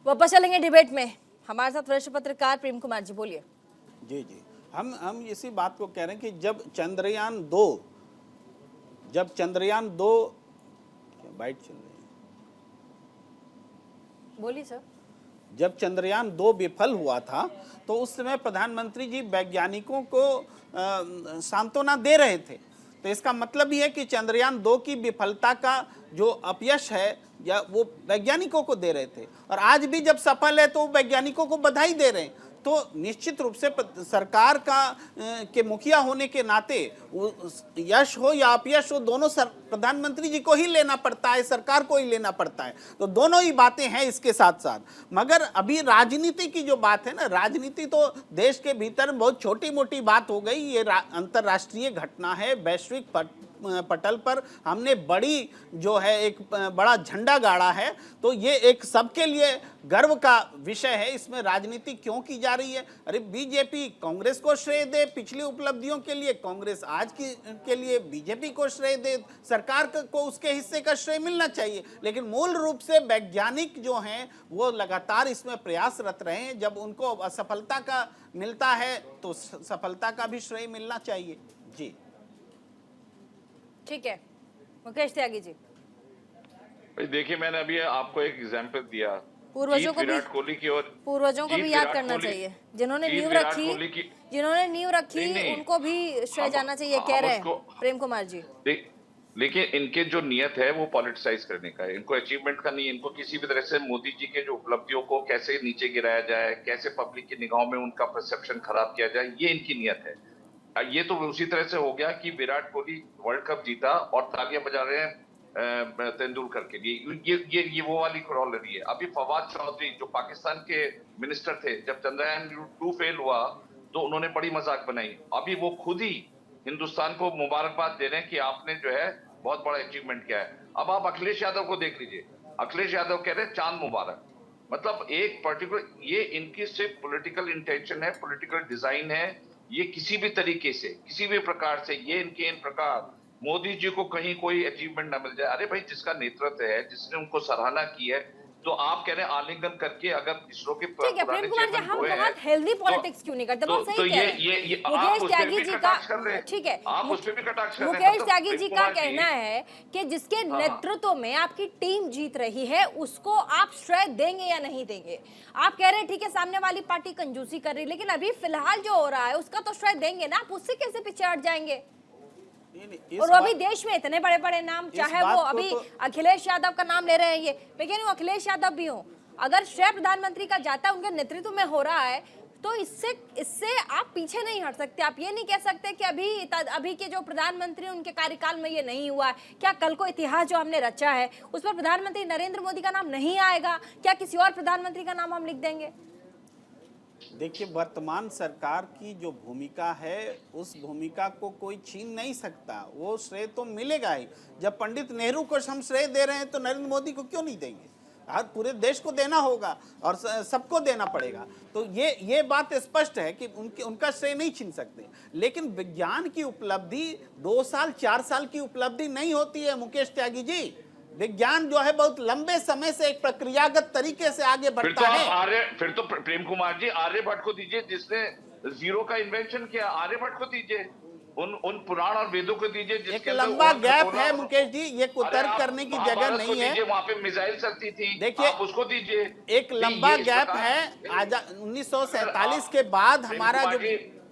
S1: वापस चलेंगे डिबेट में। हमारे साथ वरिष्ठ पत्रकार प्रेम कुमार जी, बोलिए।
S9: जी हम इसी बात को कह रहे हैं कि जब चंद्रयान 2 बाइट चल रही है,
S1: बोलिए सर।
S9: जब चंद्रयान 2 विफल हुआ था तो उस समय प्रधानमंत्री जी वैज्ञानिकों को सांत्वना दे रहे थे। तो इसका मतलब ये है कि चंद्रयान 2 की विफलता का जो अपयश है या वो वैज्ञानिकों को दे रहे थे, और आज भी जब सफल है तो वैज्ञानिकों को बधाई दे रहे हैं। तो निश्चित रूप से सरकार के मुखिया होने के नाते यश हो या अपयश हो, दोनों प्रधानमंत्री जी को ही लेना पड़ता है, सरकार को ही लेना पड़ता है। तो दोनों ही बातें हैं इसके साथ साथ। मगर अभी राजनीति की जो बात है ना, राजनीति तो देश के भीतर बहुत छोटी मोटी बात हो गई। ये अंतर्राष्ट्रीय घटना है, वैश्विक पटल पर हमने बड़ी जो है एक बड़ा झंडा गाड़ा है। तो ये एक सबके लिए गर्व का विषय है। इसमें राजनीति क्यों की जा रही है? अरे बीजेपी कांग्रेस को श्रेय दे पिछली उपलब्धियों के लिए, कांग्रेस आज के लिए बीजेपी को श्रेय दे, सरकार को उसके हिस्से का श्रेय मिलना चाहिए। लेकिन मूल रूप से वैज्ञानिक जो हैं वो लगातार इसमें प्रयासरत रहे हैं। जब उनको असफलता का मिलता है तो सफलता का भी श्रेय मिलना चाहिए। जी
S1: ठीक है, मुकेश त्यागी जी।
S7: देखिए मैंने अभी आपको एक एग्जांपल दिया,
S1: पूर्वजों को भी याद करना चाहिए। जिन्होंने नींव रखी उनको भी श्रेय जाना चाहिए, कह रहे हैं प्रेम कुमार जी।
S7: लेकिन इनके जो नियत है वो पॉलिटिसाइज करने का है, इनको अचीवमेंट का नहीं, इनको किसी भी तरह से मोदी जी के जो उपलब्धियों को कैसे नीचे गिराया जाए, कैसे पब्लिक की निगाहों में उनका परसेप्शन खराब किया जाए, ये इनकी नियत है। ये तो उसी तरह से हो गया कि विराट कोहली वर्ल्ड कप जीता और तालियां बजा रहे हैं तेंदुलकर के लिए, ये वो वाली क्रॉलरी है। अभी फवाद चौधरी जो पाकिस्तान के मिनिस्टर थे, जब चंद्रयान 2 फेल हुआ तो उन्होंने बड़ी मजाक बनाई। अभी वो खुद ही हिंदुस्तान को मुबारकबाद दे रहे हैं कि आपने जो है बहुत बड़ा अचीवमेंट किया है। अब आप अखिलेश यादव को देख लीजिए, अखिलेश यादव कह रहे हैं चांद मुबारक। मतलब एक पर्टिकुलर, ये इनकी सिर्फ पॉलिटिकल इंटेंशन है, पॉलिटिकल डिजाइन है। ये किसी भी तरीके से, किसी भी प्रकार से ये इनके इन प्रकार मोदी जी को कहीं कोई अचीवमेंट ना मिल जाए। अरे भाई, जिसका नेतृत्व है, जिसने उनको सराहना की है, तो आप कह रहे हैं आलिंगन करके अगर इसरो के
S1: ठीक है प्रेम कुमार जी, हम बहुत हेल्दी पॉलिटिक्स क्यों नहीं करते? बहुत सही कह रहे हैं मुकेश त्यागी जी का। ठीक है,
S7: आप उस पे भी कटाक्ष कर रहे हैं।
S1: मुकेश त्यागी जी का कहना है कि जिसके नेतृत्व में आपकी टीम जीत रही है उसको आप श्रेय देंगे या नहीं देंगे? आप कह रहे हैं ठीक है सामने वाली पार्टी कंजूसी कर रही, लेकिन अभी फिलहाल जो हो रहा है उसका तो श्रेय देंगे ना, आप उससे कैसे पीछे हट जाएंगे? और अभी देश में इतने बड़े बड़े नाम, चाहे वो अभी अखिलेश यादव का नाम ले रहे हैं, ये मैं कह रही हूँ अखिलेश यादव भी हो, अगर श्रेय प्रधानमंत्री का जाता है उनके नेतृत्व में हो रहा है तो इससे आप पीछे नहीं हट सकते। आप ये नहीं कह सकते कि अभी के जो प्रधानमंत्री उनके कार्यकाल में ये नहीं हुआ। क्या कल को इतिहास जो हमने रचा है उस पर प्रधानमंत्री नरेंद्र मोदी का नाम नहीं आएगा? क्या किसी और प्रधानमंत्री का नाम हम लिख देंगे?
S9: देखिए, वर्तमान सरकार की जो भूमिका है उस भूमिका को कोई छीन नहीं सकता, वो श्रेय तो मिलेगा ही। जब पंडित नेहरू को हम श्रेय दे रहे हैं तो नरेंद्र मोदी को क्यों नहीं देंगे? आज पूरे देश को देना होगा और सबको देना पड़ेगा। तो ये बात स्पष्ट है कि उनका श्रेय नहीं छीन सकते। लेकिन विज्ञान की उपलब्धि 2 साल 4 साल की उपलब्धि नहीं होती है मुकेश त्यागी जी। विज्ञान जो है बहुत लंबे समय से एक प्रक्रियागत तरीके से आगे बढ़ता है।
S7: फिर तो प्रेम कुमार जी आर्यभट्ट को दीजिए, जिसने जीरो का इन्वेंशन किया, आर्यभट्ट को दीजिए, उन पुराण और वेदों को दीजिए।
S9: एक लंबा गैप है मुकेश जी, ये कुतर्क करने की जगह नहीं है।
S7: वहाँ पे मिसाइल चलती थी,
S9: देखिए
S7: आप उसको दीजिए।
S9: एक लंबा गैप है। 1947 के बाद हमारा जो,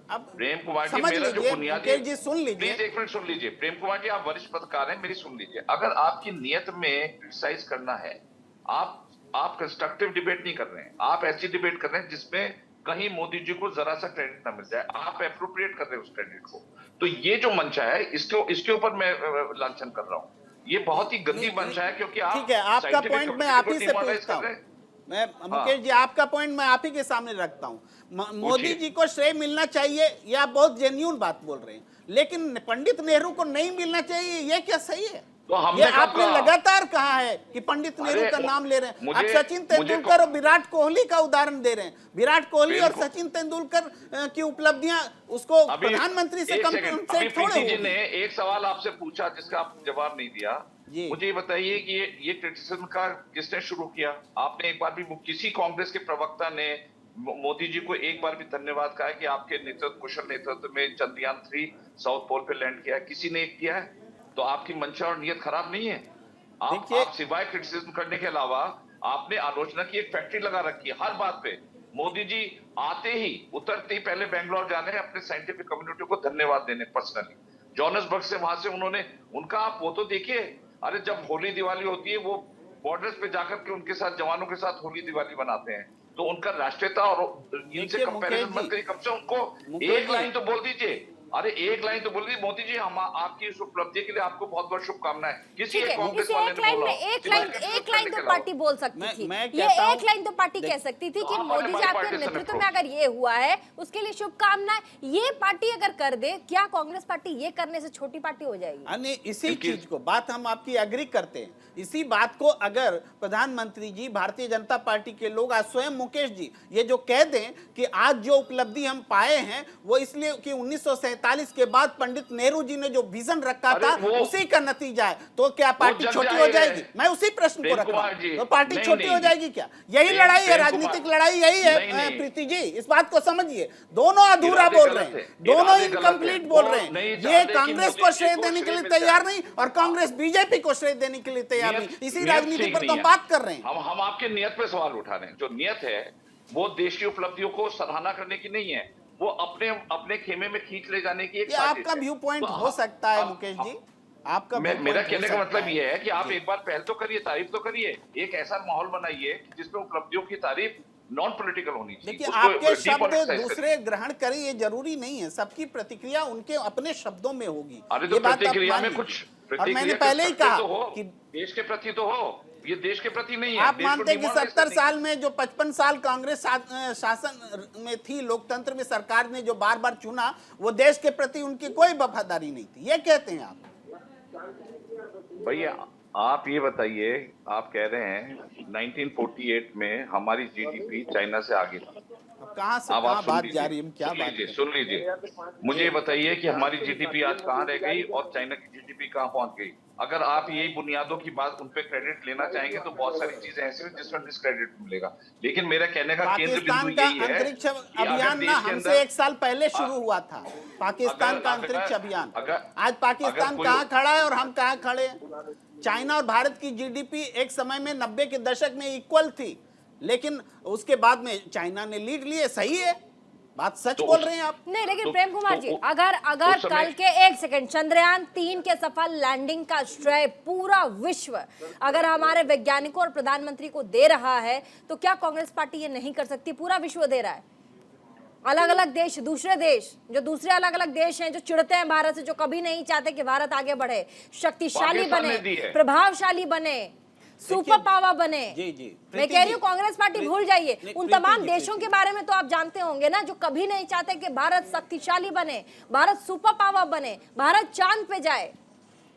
S9: अब
S7: प्रेम कुमार जी,
S9: समझ
S7: मेरा जो
S9: लीजिए
S7: बुनियादी,
S9: मुकेश जी सुन लीजिए,
S7: प्लीज एक मिनट सुन लीजिए। प्रेम कुमार जी, आप वरिष्ठ पत्रकार हैं, मेरी सुन लीजिए। अगर आपकी नियत में क्रिटिसाइज करना है, आप कंस्ट्रक्टिव डिबेट नहीं कर रहे हैं, आप ऐसी डिबेट कर रहे हैं जिसमें कहीं मोदी जी को जरा सा क्रेडिट ना मिल जाए, आप एप्रोप्रिएट कर रहे हैं उस क्रेडिट को। तो ये जो मंशा है, इसके ऊपर मैं लांछन कर रहा हूँ। ये बहुत ही गंदी मंशा है, क्योंकि आप,
S9: ठीक है, आपका पॉइंट मैं आप ही से पूछता हूँ। मैं मुकेश जी, आपका पॉइंट मैं आप ही के सामने रखता हूँ। मोदी जी को श्रेय मिलना चाहिए, ये आप बहुत जेन्युइन बात बोल रहे हैं, लेकिन पंडित नेहरू को नहीं मिलना चाहिए, ये क्या सही है?
S7: तो
S9: ये आपने लगातार कहा है कि पंडित नेहरू का नाम ले रहे हैं। आप सचिन तेंदुलकर और विराट कोहली का उदाहरण दे रहे हैं। विराट कोहली और सचिन तेंदुलकर की उपलब्धियां उसको प्रधानमंत्री से कंपेंसेट थोड़े
S7: जी ने एक सवाल आपसे पूछा जिसका आप जवाब नहीं दिया। मुझे ये बताइए कि ये क्रिटिसिज्म का किसने शुरू किया? आपने एक बार भी, किसी कांग्रेस के प्रवक्ता ने मोदी जी को एक बार भी धन्यवाद कहा है कि आपके नेतृत्व, कुशल नेतृत्व में चंद्रयान 3 साउथ पोल पे लैंड किया है? किसी ने किया है? तो आपकी मंशा और नियत खराब नहीं है। आप सिवाय क्रिटिसिज्म करने के अलावा आपने आलोचना की एक फैक्ट्री लगा रखी है हर बात पे। मोदी जी आते ही, उतरते ही पहले बेंगलोर जाने हैं अपने साइंटिफिक कम्युनिटी को धन्यवाद देने पर्सनली। जोहान्सबर्ग से, वहां से उन्होंने उनका, आप वो तो देखिए, अरे जब होली दिवाली होती है वो बॉर्डर्स पे जाकर के उनके साथ, जवानों के साथ होली दिवाली बनाते हैं। तो उनका राष्ट्रीयता और इनसे कंपैरिजन मत करिए, कम से उनको एक लाइन तो बोल दीजिए। अरे एक लाइन तो बोल दी, मोदी जी हम आपकी इस उपलब्धि के लिए आपको बहुत बहुत शुभकामनाएं। किसी एक कांग्रेस वाले ने बोला,
S1: एक लाइन तो पार्टी बोल सकती थी। ये एक लाइन तो पार्टी कह सकती थी कि मोदी जी आपके नेतृत्व में अगर ये हुआ है उसके लिए शुभकामनाएं। ये पार्टी अगर कर दे, क्या कांग्रेस पार्टी ये करने से छोटी पार्टी हो जाएगी?
S9: इसी चीज को बात हम आपकी एग्री करते हैं। इसी बात को अगर प्रधानमंत्री जी, भारतीय जनता पार्टी के लोग, आज स्वयं मुकेश जी ये जो कह दें कि आज जो उपलब्धि हम पाए हैं वो इसलिए कि 1947 के बाद पंडित नेहरू जी ने जो विजन रखा था उसी का नतीजा है, तो क्या पार्टी छोटी हो जाएगी? मैं उसी प्रश्न को रख रहा हूं, तो पार्टी छोटी हो जाएगी क्या? यही लड़ाई है, राजनीतिक लड़ाई यही है प्रीति जी, इस बात को समझिए। दोनों अधूरा बोल रहे हैं, दोनों इनकम्प्लीट बोल रहे हैं। ये कांग्रेस को श्रेय देने के लिए तैयार नहीं और कांग्रेस बीजेपी को श्रेय देने के लिए तैयार नहीं। इसी राजनीति पर तो हम बात कर रहे हैं।
S7: हम आपके नियत पे सवाल उठा रहे हैं। जो नियत है वो देश की उपलब्धियों को सराहना करने की नहीं है, वो अपने खेमे में खींच ले जाने की एक
S9: आपका व्यू पॉइंट हो सकता है मुकेश जी, आपका
S7: मेरा कहने का मतलब ये है कि आप एक बार पहल तो करिए, तारीफ तो करिए, एक ऐसा माहौल बनाइए जिसमें उपलब्धियों की तारीफ नॉन पॉलिटिकल होनी चाहिए।
S9: देखिए, आपके शब्द दूसरे ग्रहण करें ये जरूरी नहीं है, सबकी प्रतिक्रिया उनके अपने शब्दों में होगी।
S7: अरे तो प्रतिक्रिया में कुछ,
S9: और मैंने पहले ही कहा
S7: कि देश के प्रति तो हो, ये देश के प्रति नहीं है।
S9: आप मानते हैं कि 70 साल में जो 55 साल कांग्रेस शासन में थी, लोकतंत्र में सरकार ने जो बार बार चुना, वो देश के प्रति उनकी कोई वफादारी नहीं थी, ये कहते हैं आप?
S7: भैया आप ये बताइए, आप कह रहे हैं 1948 में हमारी जीडीपी चाइना से आगे था।
S9: कहां से कहां बात जा रही है, क्या बात है?
S7: सुन लीजिए, मुझे ये बताइए कि हमारी जीडीपी आज कहां रह गई और चाइना की जीडीपी कहां पहुंच गई। अगर आप यही बुनियादों की बात उन पे क्रेडिट लेना चाहेंगे तो बहुत सारी चीजें ऐसी हैं जिसमें डिस्क्रेडिट मिलेगा। लेकिन मेरा कहने का केंद्र बिंदु यही है,
S9: अंतरिक्ष अभियान ना हमसे 1 साल पहले शुरू हुआ था, पाकिस्तान का अंतरिक्ष अभियान। आज पाकिस्तान कहाँ खड़ा है और हम कहाँ खड़े हैं? चाइना और भारत की जीडीपी एक समय में 90 के दशक में इक्वल थी, लेकिन उसके बाद में चाइना ने लीड लिए। सही है, बात सच बोल रहे हैं आप।
S1: नहीं, लेकिन प्रेम कुमार जी, अगर कल के 1 सेकंड चंद्रयान 3 के सफल लैंडिंग का श्रेय पूरा विश्व अगर हमारे वैज्ञानिकों और प्रधानमंत्री को दे रहा है, तो क्या कांग्रेस पार्टी ये नहीं कर सकती? पूरा विश्व दे रहा है। अलग अलग देश, दूसरे देश, जो दूसरे अलग अलग देश हैं, जो चिढ़ते हैं भारत से, जो कभी नहीं चाहते कि भारत आगे बढ़े, शक्तिशाली बने, प्रभावशाली बने, सुपर पावर बने।
S9: जी जी,
S1: मैं कह रही हूँ कांग्रेस पार्टी भूल जाइए। उन तमाम देशों के बारे में तो आप जानते होंगे ना, जो कभी नहीं चाहते कि भारत शक्तिशाली बने, भारत सुपर पावर बने, भारत चांद पे जाए।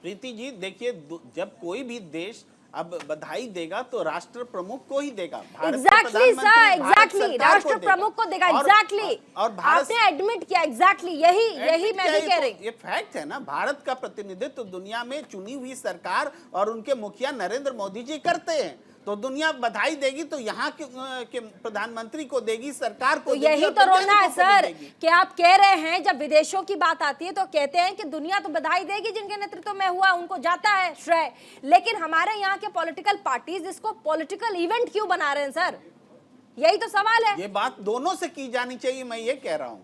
S9: प्रीति जी देखिए, जब कोई भी देश अब बधाई देगा तो राष्ट्र प्रमुख को ही देगा।
S1: एग्जैक्टली सर, एग्जैक्टली राष्ट्र प्रमुख को देगा। एग्जैक्टली,
S9: और भारत
S1: आपने एडमिट किया। एग्जैक्टली यही मैं भी कह रही हूँ।
S9: ये फैक्ट है ना, भारत का प्रतिनिधित्व दुनिया में चुनी हुई सरकार और उनके मुखिया नरेंद्र मोदी जी करते हैं। तो दुनिया बधाई देगी तो यहाँ के प्रधानमंत्री को देगी, सरकार को।
S1: तो यही तो रोना है सर कि आप कह रहे हैं जब विदेशों की बात आती है तो कहते हैं कि दुनिया तो बधाई देगी, जिनके नेतृत्व में हुआ उनको जाता है श्रेय, लेकिन हमारे यहाँ के पॉलिटिकल पार्टीज इसको पॉलिटिकल इवेंट क्यों बना रहे हैं सर? यही तो सवाल है।
S9: ये बात दोनों से की जानी चाहिए, मैं ये कह रहा हूँ,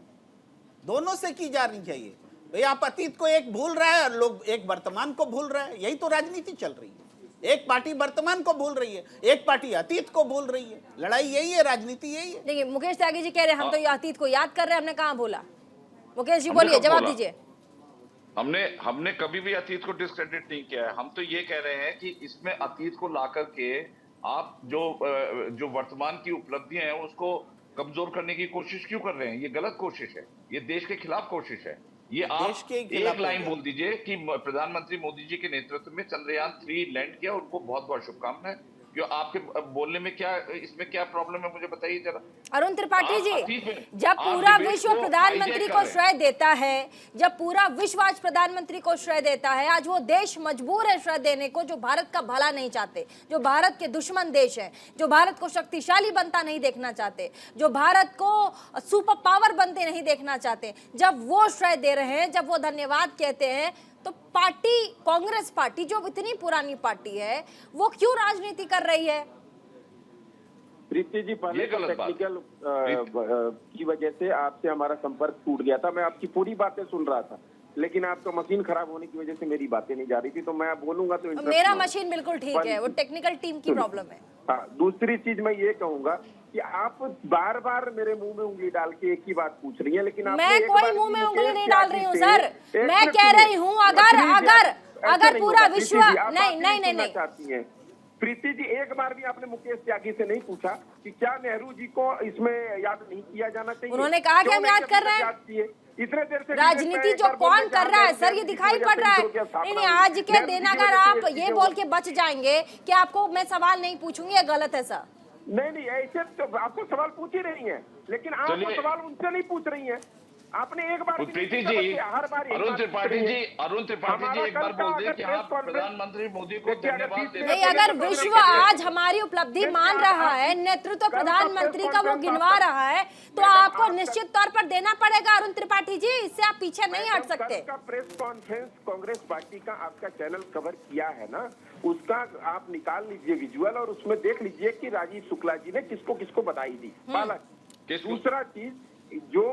S9: दोनों से की जानी चाहिए। भाई आप अतीत को एक भूल रहा है और लोग एक वर्तमान को भूल रहे हैं, यही तो राजनीति चल रही है। एक पार्टी वर्तमान को भूल रही है, एक पार्टी अतीत को भूल रही है। लड़ाई यही है, राजनीति यही है।
S1: देखिए मुकेश त्यागी जी कह रहे हैं हम तो ये अतीत को याद कर रहे हैं, हमने कहाँ बोला? मुकेश जी बोलिए, जवाब दीजिए।
S7: हमने कभी भी अतीत को डिस्क्रेडिट नहीं किया है। हम तो ये कह रहे हैं कि इसमें अतीत को ला करके आप जो वर्तमान की उपलब्धियां हैं उसको कमजोर करने की कोशिश क्यों कर रहे हैं? ये गलत कोशिश है, ये देश के खिलाफ कोशिश है। ये आप एक लाइन बोल दीजिए कि प्रधानमंत्री मोदी जी के नेतृत्व में चंद्रयान 3 लैंड किया, उनको बहुत बहुत शुभकामनाएं। क्यों आपके बोलने में क्या, इसमें क्या प्रॉब्लम है, मुझे बताइए जरा।
S1: अरुण त्रिपाठी जी, जब पूरा विश्व प्रधानमंत्री को श्रेय देता है, जब पूरा विश्व आज प्रधानमंत्री को श्रेय देता है, आज वो देश मजबूर है श्रेय देने को जो भारत का भला नहीं चाहते, जो भारत के दुश्मन देश है, जो भारत को शक्तिशाली बनता नहीं देखना चाहते, जो भारत को सुपर पावर बनते नहीं देखना चाहते, जब वो श्रेय दे रहे हैं, जब वो धन्यवाद कहते हैं, तो पार्टी, कांग्रेस पार्टी जो इतनी पुरानी पार्टी है, वो क्यों राजनीति कर रही है?
S10: प्रीति जी, पहले टेक्निकल की वजह से आपसे हमारा संपर्क टूट गया था। मैं आपकी पूरी बातें सुन रहा था, लेकिन आपका मशीन खराब होने की वजह से मेरी बातें नहीं जा रही थी, तो मैं बोलूंगा तो
S1: मेरा मशीन बिल्कुल ठीक है, वो टेक्निकल टीम की प्रॉब्लम है।
S10: हाँ, दूसरी चीज मैं ये कहूंगा कि आप बार बार मेरे मुंह में उंगली डाल के एक ही बात पूछ रही हैं, लेकिन
S1: मैं कोई मुंह में उंगली नहीं डाल रही हूँ सर, मैं कह रही हूँ अगर पूरा विश्व नहीं
S10: चाहती है। प्रीति जी, एक बार भी आपने मुकेश त्यागी से नहीं पूछा कि क्या नेहरू जी को इसमें याद नहीं किया जाना चाहिए?
S1: उन्होंने कहा कि हम याद कर रहे हैं।
S10: इतने देर से
S1: राजनीति जो कौन कर रहा है सर, ये दिखाई पड़ रहा है। नहीं, आज के दिन अगर आप ये बोल के बच जाएंगे कि आपको मैं सवाल नहीं पूछूंगी, ये गलत है सर।
S10: नहीं, ऐसे तो आपको सवाल पूछ ही रही है, लेकिन आप वो सवाल उनसे नहीं पूछ रही हैं। आपने एक बार
S7: प्रीति जी, अरुण त्रिपाठी जी एक बार बोल दें कि आप प्रधानमंत्री मोदी को धन्यवाद दें।
S1: नहीं, अगर विश्व आज हमारी उपलब्धि मान रहा है, नेतृत्व प्रधानमंत्री का वो गिनवा रहा है, तो आपको निश्चित तौर पर देना पड़ेगा अरुण त्रिपाठी जी, इससे आप पीछे नहीं हट सकते।
S10: प्रेस कॉन्फ्रेंस कांग्रेस पार्टी का आपका चैनल कवर किया है ना, उसका आप निकाल लीजिए विजुअल और उसमें देख लीजिए कि राजीव शुक्ला जी ने किसको किसको बधाई दी। दूसरा चीज, जो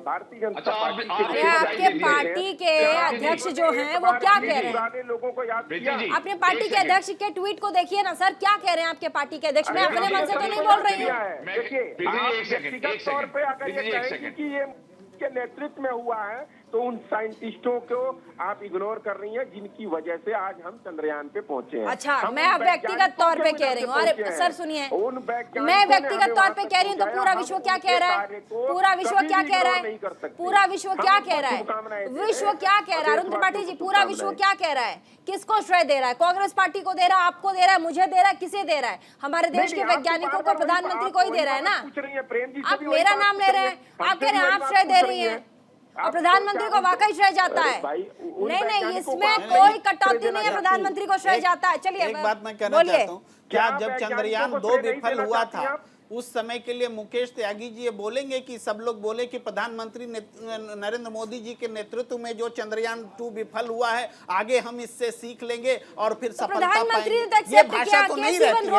S10: भारतीय जनता पार्टी
S1: अरे आपके पार्टी के अध्यक्ष जो हैं वो क्या कह रहे हैं?
S10: पुराने लोगों को याद किया।
S1: अपने पार्टी के अध्यक्ष के ट्वीट को देखिए ना सर, क्या कह रहे हैं आपके पार्टी के अध्यक्ष? मैं अपने मन से तो नहीं बोल रही हूँ।
S10: देखिए, आप व्यक्तिगत तौर पे अगर ये कहेंगे कि ये के नेतृत्व में हुआ है तो उन साइंटिस्टों को आप इग्नोर कर रही हैं जिनकी वजह से आज हम चंद्रयान पे पहुंचे हैं।
S1: अच्छा, मैं अब व्यक्तिगत तौर पे कह रही हूँ। अरे सर सुनिए, मैं व्यक्तिगत तौर पे कह रही हूँ तो पूरा विश्व क्या कह रहा है? पूरा विश्व क्या कह रहा है? पूरा विश्व क्या कह रहा है? विश्व क्या कह रहा है? अरुण त्रिपाठी जी, पूरा विश्व क्या कह रहा है? किसको श्रेय दे रहा है? कांग्रेस पार्टी को दे रहा है, आपको दे रहा है, मुझे दे रहा है, किसे दे रहा है? हमारे देश के वैज्ञानिकों को, प्रधानमंत्री को ही दे रहा है ना। आप मेरा नाम ले रहे हैं, आप कह रहे हैं आप श्रेय दे रही हैं और प्रधानमंत्री को वाकई श्रेय जाता है। नहीं, इसमें कोई कटौती नहीं है, प्रधानमंत्री को श्रेय जाता है। चलिए
S9: एक बात मैं कहना चाहता हूँ, क्या जब चंद्रयान 2 विफल हुआ था उस समय के लिए मुकेश त्यागी जी ये बोलेंगे कि सब लोग बोले कि प्रधानमंत्री नरेंद्र मोदी जी के नेतृत्व में जो चंद्रयान 2 विफल हुआ है, आगे हम इससे सीख लेंगे और फिर सफलता पाएंगे? ये भाषा तो नहीं रहती है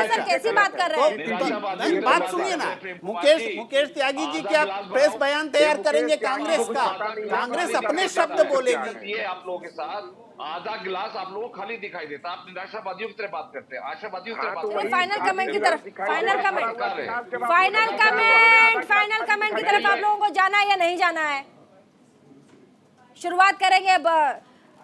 S9: ना।
S1: कैसी बात कर रहे हैं?
S9: बात सुनिए ना, मुकेश त्यागी जी क्या प्रेस बयान तैयार करेंगे कांग्रेस का? कांग्रेस अपने शब्द बोलेगी।
S7: आप लोगों के साथ आधा गिलास आप लोगों को खाली दिखाई देता, आप निराशावादियों की तरह बात करते हैं, आशावादियों की तरह बात करते हैं।
S1: फाइनल कमेंट की तरफ, फाइनल कमेंट की तरफ आप लोगों को जाना है या नहीं जाना है? शुरुआत करेंगे अब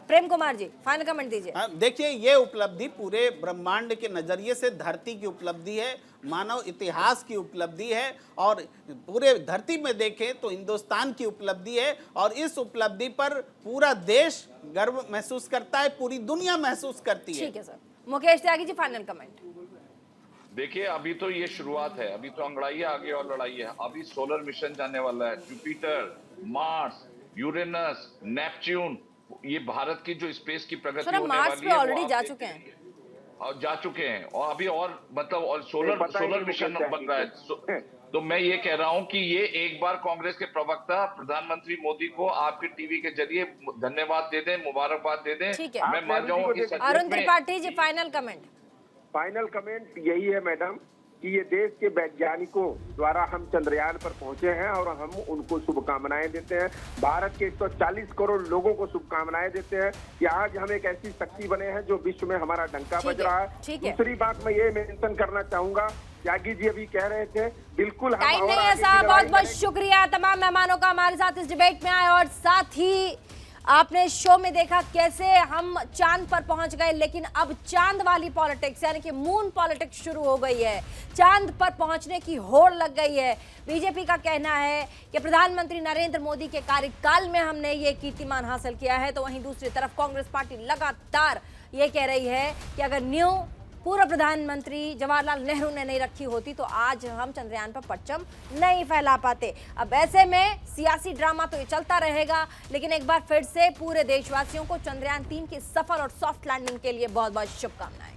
S1: प्रेम कुमार जी, फाइनल कमेंट दीजिए।
S9: देखिए, ये उपलब्धि पूरे ब्रह्मांड के नजरिए से धरती की उपलब्धि है, मानव इतिहास की उपलब्धि है और पूरे धरती में देखें तो हिंदुस्तान की उपलब्धि है और इस उपलब्धि पर पूरा देश गर्व महसूस करता है, पूरी दुनिया महसूस करती है।
S1: ठीक है सर। मुकेश त्यागी जी, फाइनल कमेंट।
S7: देखिए, अभी तो ये शुरुआत है, अभी तो अंगड़ाई है, आगे और लड़ाई है। अभी सोलर मिशन जाने वाला है, जुपिटर, मार्स, यूरेनस, नेपच्यून, ये भारत की जो स्पेस की प्रगति होने वाली है,
S1: ऑलरेडी जा चुके हैं
S7: और जा चुके हैं और अभी और मतलब और सोलर मिशन बन रहा है। तो मैं ये कह रहा हूं कि ये एक बार कांग्रेस के प्रवक्ता प्रधानमंत्री मोदी को आपके टीवी के जरिए धन्यवाद दे दें, मुबारकबाद दे दें। मैं मान जाऊं कि
S1: अरुण त्रिपाठी जी, फाइनल कमेंट।
S10: फाइनल कमेंट यही है मैडम कि ये देश के वैज्ञानिकों द्वारा हम चंद्रयान पर पहुंचे हैं और हम उनको शुभकामनाएं देते हैं। भारत के 140 करोड़ लोगों को शुभकामनाएं देते हैं कि आज हम एक ऐसी शक्ति बने हैं जो विश्व में हमारा डंका बज रहा है। दूसरी बात मैं ये मेंशन करना चाहूंगा, त्यागी जी अभी कह रहे थे, बिल्कुल
S1: टाइम नहीं है साहब। बहुत बहुत शुक्रिया तमाम मेहमानों का हमारे साथ इस डिबेट में आए और साथ ही आपने शो में देखा कैसे हम चांद पर पहुंच गए, लेकिन अब चांद वाली पॉलिटिक्स यानी कि मून पॉलिटिक्स शुरू हो गई है। चांद पर पहुंचने की होड़ लग गई है। बीजेपी का कहना है कि प्रधानमंत्री नरेंद्र मोदी के कार्यकाल में हमने ये कीर्तिमान हासिल किया है, तो वहीं दूसरी तरफ कांग्रेस पार्टी लगातार ये कह रही है कि अगर न्यू पूर्व प्रधानमंत्री जवाहरलाल नेहरू ने नहीं रखी होती तो आज हम चंद्रयान पर परचम नहीं फैला पाते। अब ऐसे में सियासी ड्रामा तो ये चलता रहेगा, लेकिन एक बार फिर से पूरे देशवासियों को चंद्रयान 3 की सफल और सॉफ्ट लैंडिंग के लिए बहुत बहुत शुभकामनाएं।